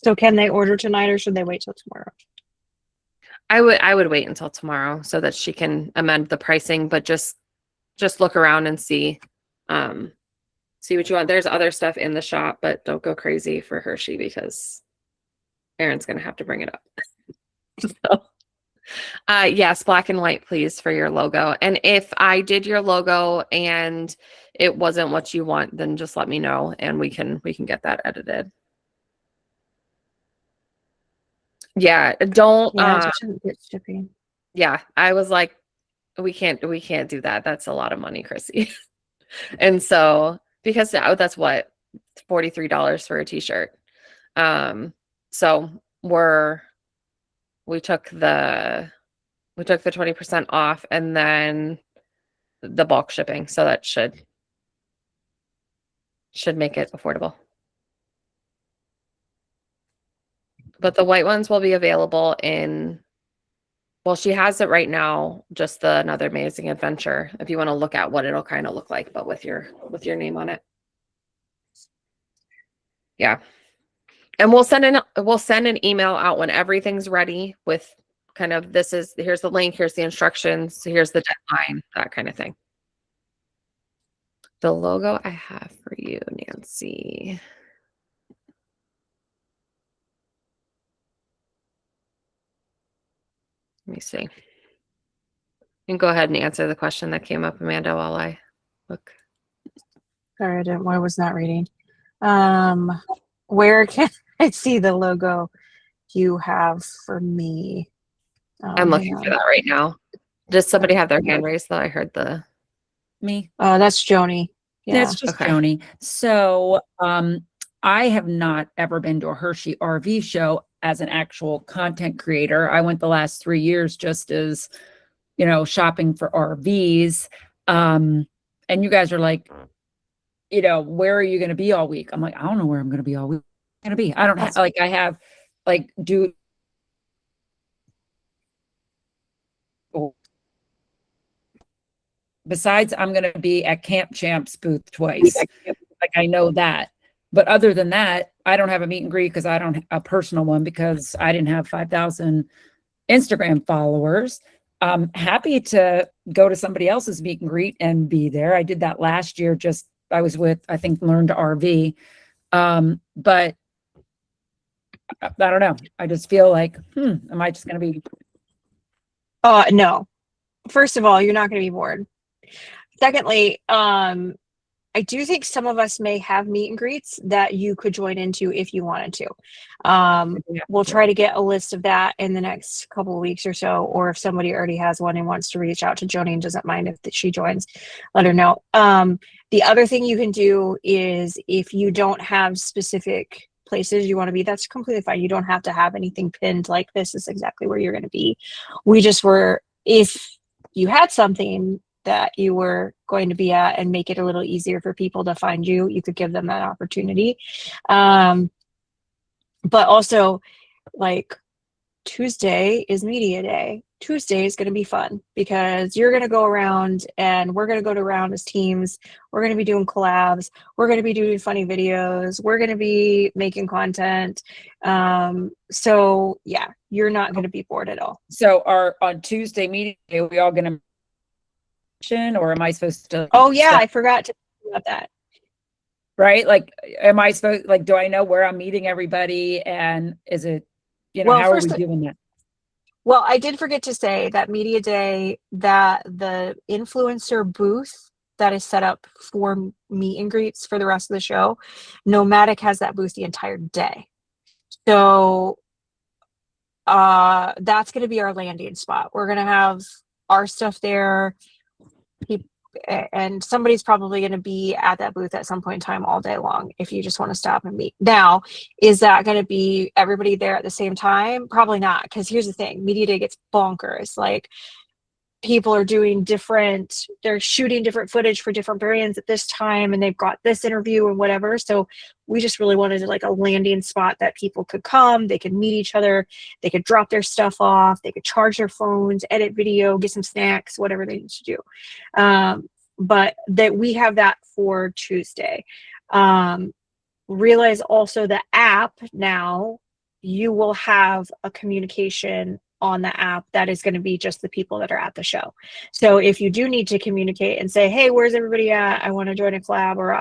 So can they order tonight or should they wait till tomorrow? I would wait until tomorrow so that she can amend the pricing, but just look around and see what you want. There's other stuff in the shop, but don't go crazy for Hershey because Erin's going to have to bring it up. So yes, black and white, please, for your logo. And if I did your logo and it wasn't what you want, then just let me know and we can get that edited. Yeah, don't get shipping. Yeah, I was like, we can't do that. That's a lot of money, Chrissy. And so because that's what, $43 for a t-shirt. So we took the 20% off and then the bulk shipping. So that should make it affordable. But the white ones will be available well, she has it right now, just the Another Amazing Adventure, if you want to look at what it'll kind of look like, but with your name on it. Yeah. And we'll send an email out when everything's ready with kind of here's the link, here's the instructions, here's the deadline, that kind of thing. The logo I have for you, Nancy. Let me see. You can go ahead and answer the question that came up, Amanda, while I look. Sorry, I was not reading. Where can I see the logo you have for me? I'm looking for that right now. Does somebody have their hand raised though? I heard Me. That's Joni. Yeah. That's just Joni. So I have not ever been to a Hershey RV show as an actual content creator. I went the last 3 years just as, shopping for RVs. And you guys are like, where are you going to be all week? I'm like, I don't know where I'm going to be all week. I'm going to be. I don't have, I have, besides, I'm going to be at Camp Champs booth twice. I know that. But other than that, I don't have a meet and greet because I don't have a personal one because I didn't have 5,000 Instagram followers. I'm happy to go to somebody else's meet and greet and be there. I did that last year. I was with, I think, Learn to RV. But I don't know. I just feel like, am I just going to be? No. First of all, you're not going to be bored. Secondly, I do think some of us may have meet and greets that you could join into if you wanted to. We'll try to get a list of that in the next couple of weeks or so, or if somebody already has one and wants to reach out to Joni and doesn't mind if she joins, let her know. The other thing you can do is if you don't have specific places you want to be, that's completely fine. You don't have to have anything pinned like this is exactly where you're going to be. If you had something that you were going to be at and make it a little easier for people to find you, you could give them that opportunity. But also, Tuesday is media day. Tuesday is going to be fun because you're going to go around and we're going to go around as teams. We're going to be doing collabs. We're going to be doing funny videos. We're going to be making content. So yeah, you're not going to be bored at all. So on Tuesday meeting day, are we all going to mention, or am I supposed to? Oh yeah, I forgot to talk about that. Right? Am I supposed, do I know where I'm meeting everybody? And is it, how are we doing that? Well, I did forget to say that media day, that the influencer booth that is set up for meet and greets for the rest of the show, Nomadic has that booth the entire day. So that's going to be our landing spot. We're going to have our stuff there. And somebody's probably going to be at that booth at some point in time all day long if you just want to stop and meet. Now, is that going to be everybody there at the same time? Probably not, because here's the thing. Media day gets bonkers. people are doing different, they're shooting different footage for different brands at this time, and they've got this interview and whatever. So we just really wanted like a landing spot that people could come, they could meet each other, they could drop their stuff off, they could charge their phones, edit video, get some snacks, whatever they need to do. But that we have that for Tuesday. Realize also the app now, you will have a communication on the app that is going to be just the people that are at the show. So if you do need to communicate and say, hey, where's everybody at? I want to join a collab, or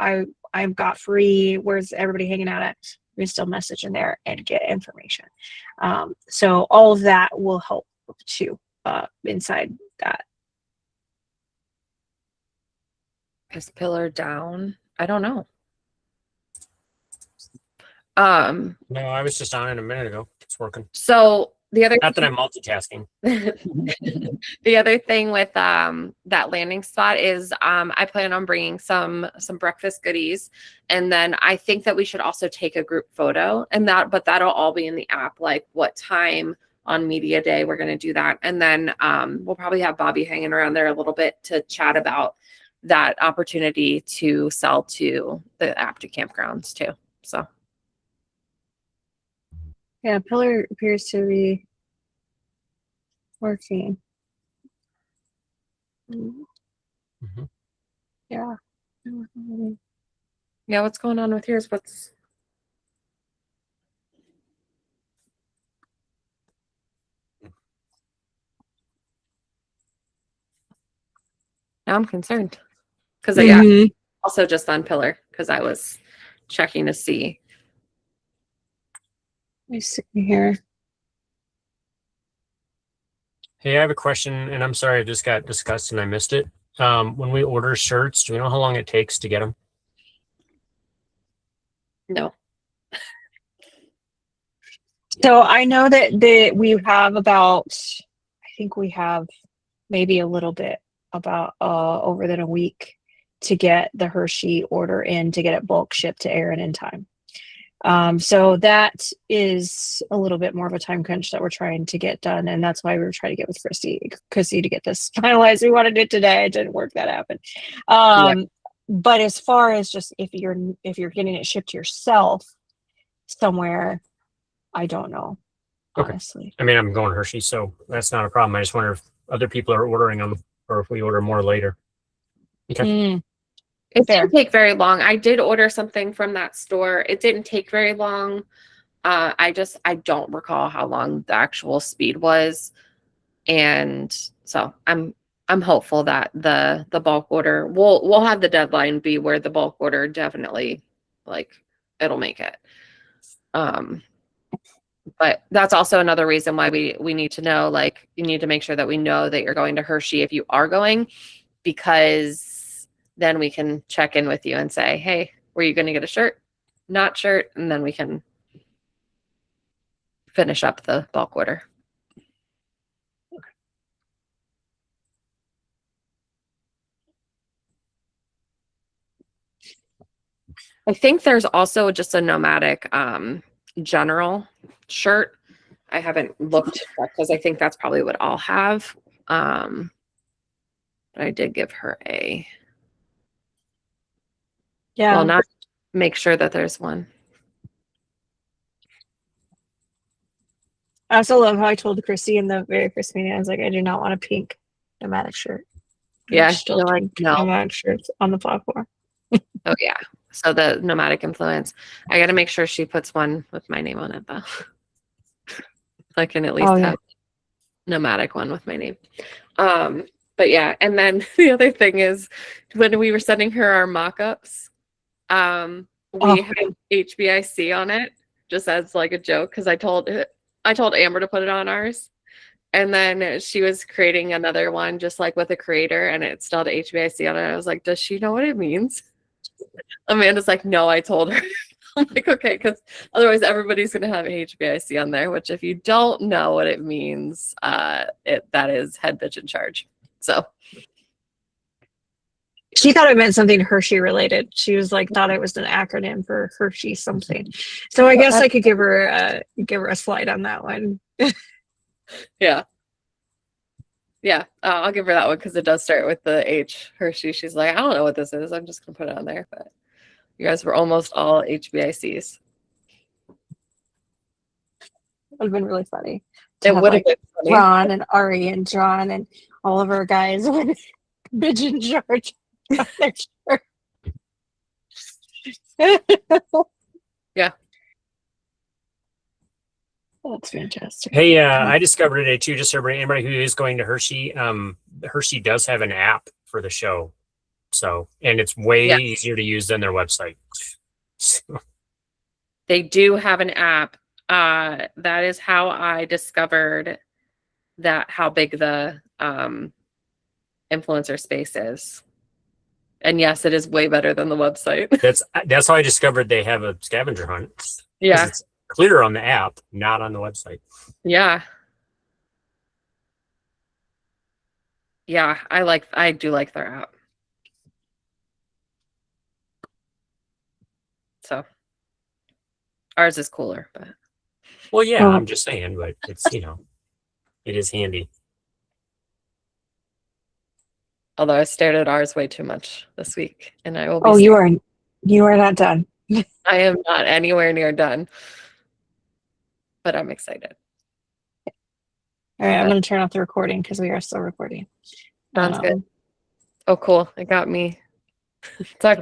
I've got free, where's everybody hanging out at? You can still message in there and get information. So all of that will help too inside that. Is Pillar down? I don't know. No, I was just on it a minute ago. It's working. So the other Not that I'm multitasking. the other thing with that landing spot is I plan on bringing some breakfast goodies, and then I think that we should also take a group photo, and but that'll all be in the app, like what time on media day we're going to do that. And then we'll probably have Bobby hanging around there a little bit to chat about that opportunity to sell to the Apta campgrounds too. So Yeah, Pillar appears to be working. Mhm. Yeah. yeah, what's going on with yours? Now I'm concerned because yeah, also just on Pillar because I was checking to see. Let me see here. Hey, I have a question, and I'm sorry if this got discussed and I missed it. When we order shirts, do we know how long it takes to get them? No. So I know that we have about, I think we have maybe a little bit about over than a week to get the Hershey order in, to get it bulk shipped to Aaron in time. So that is a little bit more of a time crunch that we're trying to get done, and that's why we were trying to get with Chrissy to get this finalized. We wanted it today. It didn't work. That happened. But as far as just if you're getting it shipped yourself somewhere, I don't know. Okay. Honestly. I mean, I'm going Hershey, so that's not a problem. I just wonder if other people are ordering them or if we order more later. Okay. It didn't take very long. I did order something from that store. It didn't take very long. I don't recall how long the actual speed was. And so I'm hopeful that the bulk order we'll have the deadline be where the bulk order definitely, like, it'll make it. But that's also another reason why we need to know, like, you need to make sure that we know that you're going to Hershey if you are going, because then we can check in with you and say, hey, were you going to get a shirt? Not shirt. And then we can finish up the bulk order. I think there's also just a nomadic general shirt. I haven't looked because I think that's probably what I'll have. But I did give her a. Yeah. Well, not make sure that there's one. I also love how I told Chrissy in the very first meeting, I was like, I do not want a pink nomadic shirt. Yeah, still like, no. nomadic shirts on the platform. Oh yeah. So the nomadic influence. I got to make sure she puts one with my name on it though. I can at least have nomadic one with my name. But yeah, and then the other thing is when we were sending her our mock-ups, we had HBIC on it just as like a joke because I told Amber to put it on ours. And then she was creating another one just like with a creator and it still had HBIC on it. I was like, does she know what it means? Amanda's like, no, I told her. I'm like, okay, because otherwise everybody's going to have HBIC on there, which if you don't know what it means, that is head bitch in charge. So she thought it meant something Hershey related. She was like, thought it was an acronym for Hershey something. So I guess I could give her a slide on that one. Yeah. Yeah, I'll give her that one because it does start with the H. Hershey. She's like, I don't know what this is. I'm just gonna put it on there. But you guys were almost all HBICs. It would have been really funny. To It have, would have like, been funny. Ron and Ari and John and all of our guys with bitch in charge of their shirt. Yeah. That's fantastic. Hey, I discovered today too, just so anybody who is going to Hershey, Hershey does have an app for the show. So, and it's way easier to use than their website. They do have an app. That is how I discovered how big the influencer space is. And yes, it is way better than the website. That's how I discovered they have a scavenger hunt. Yeah. It's clear on the app, not on the website. Yeah. Yeah, I do like their app. So ours is cooler, but well, yeah, I'm just saying, but it's, it is handy. Although I stared at ours way too much this week, and I will be. Oh, you are not done. I am not anywhere near done, but I'm excited. All right, I'm going to turn off the recording because we are still recording. Sounds good. Oh, cool! It got me. Talk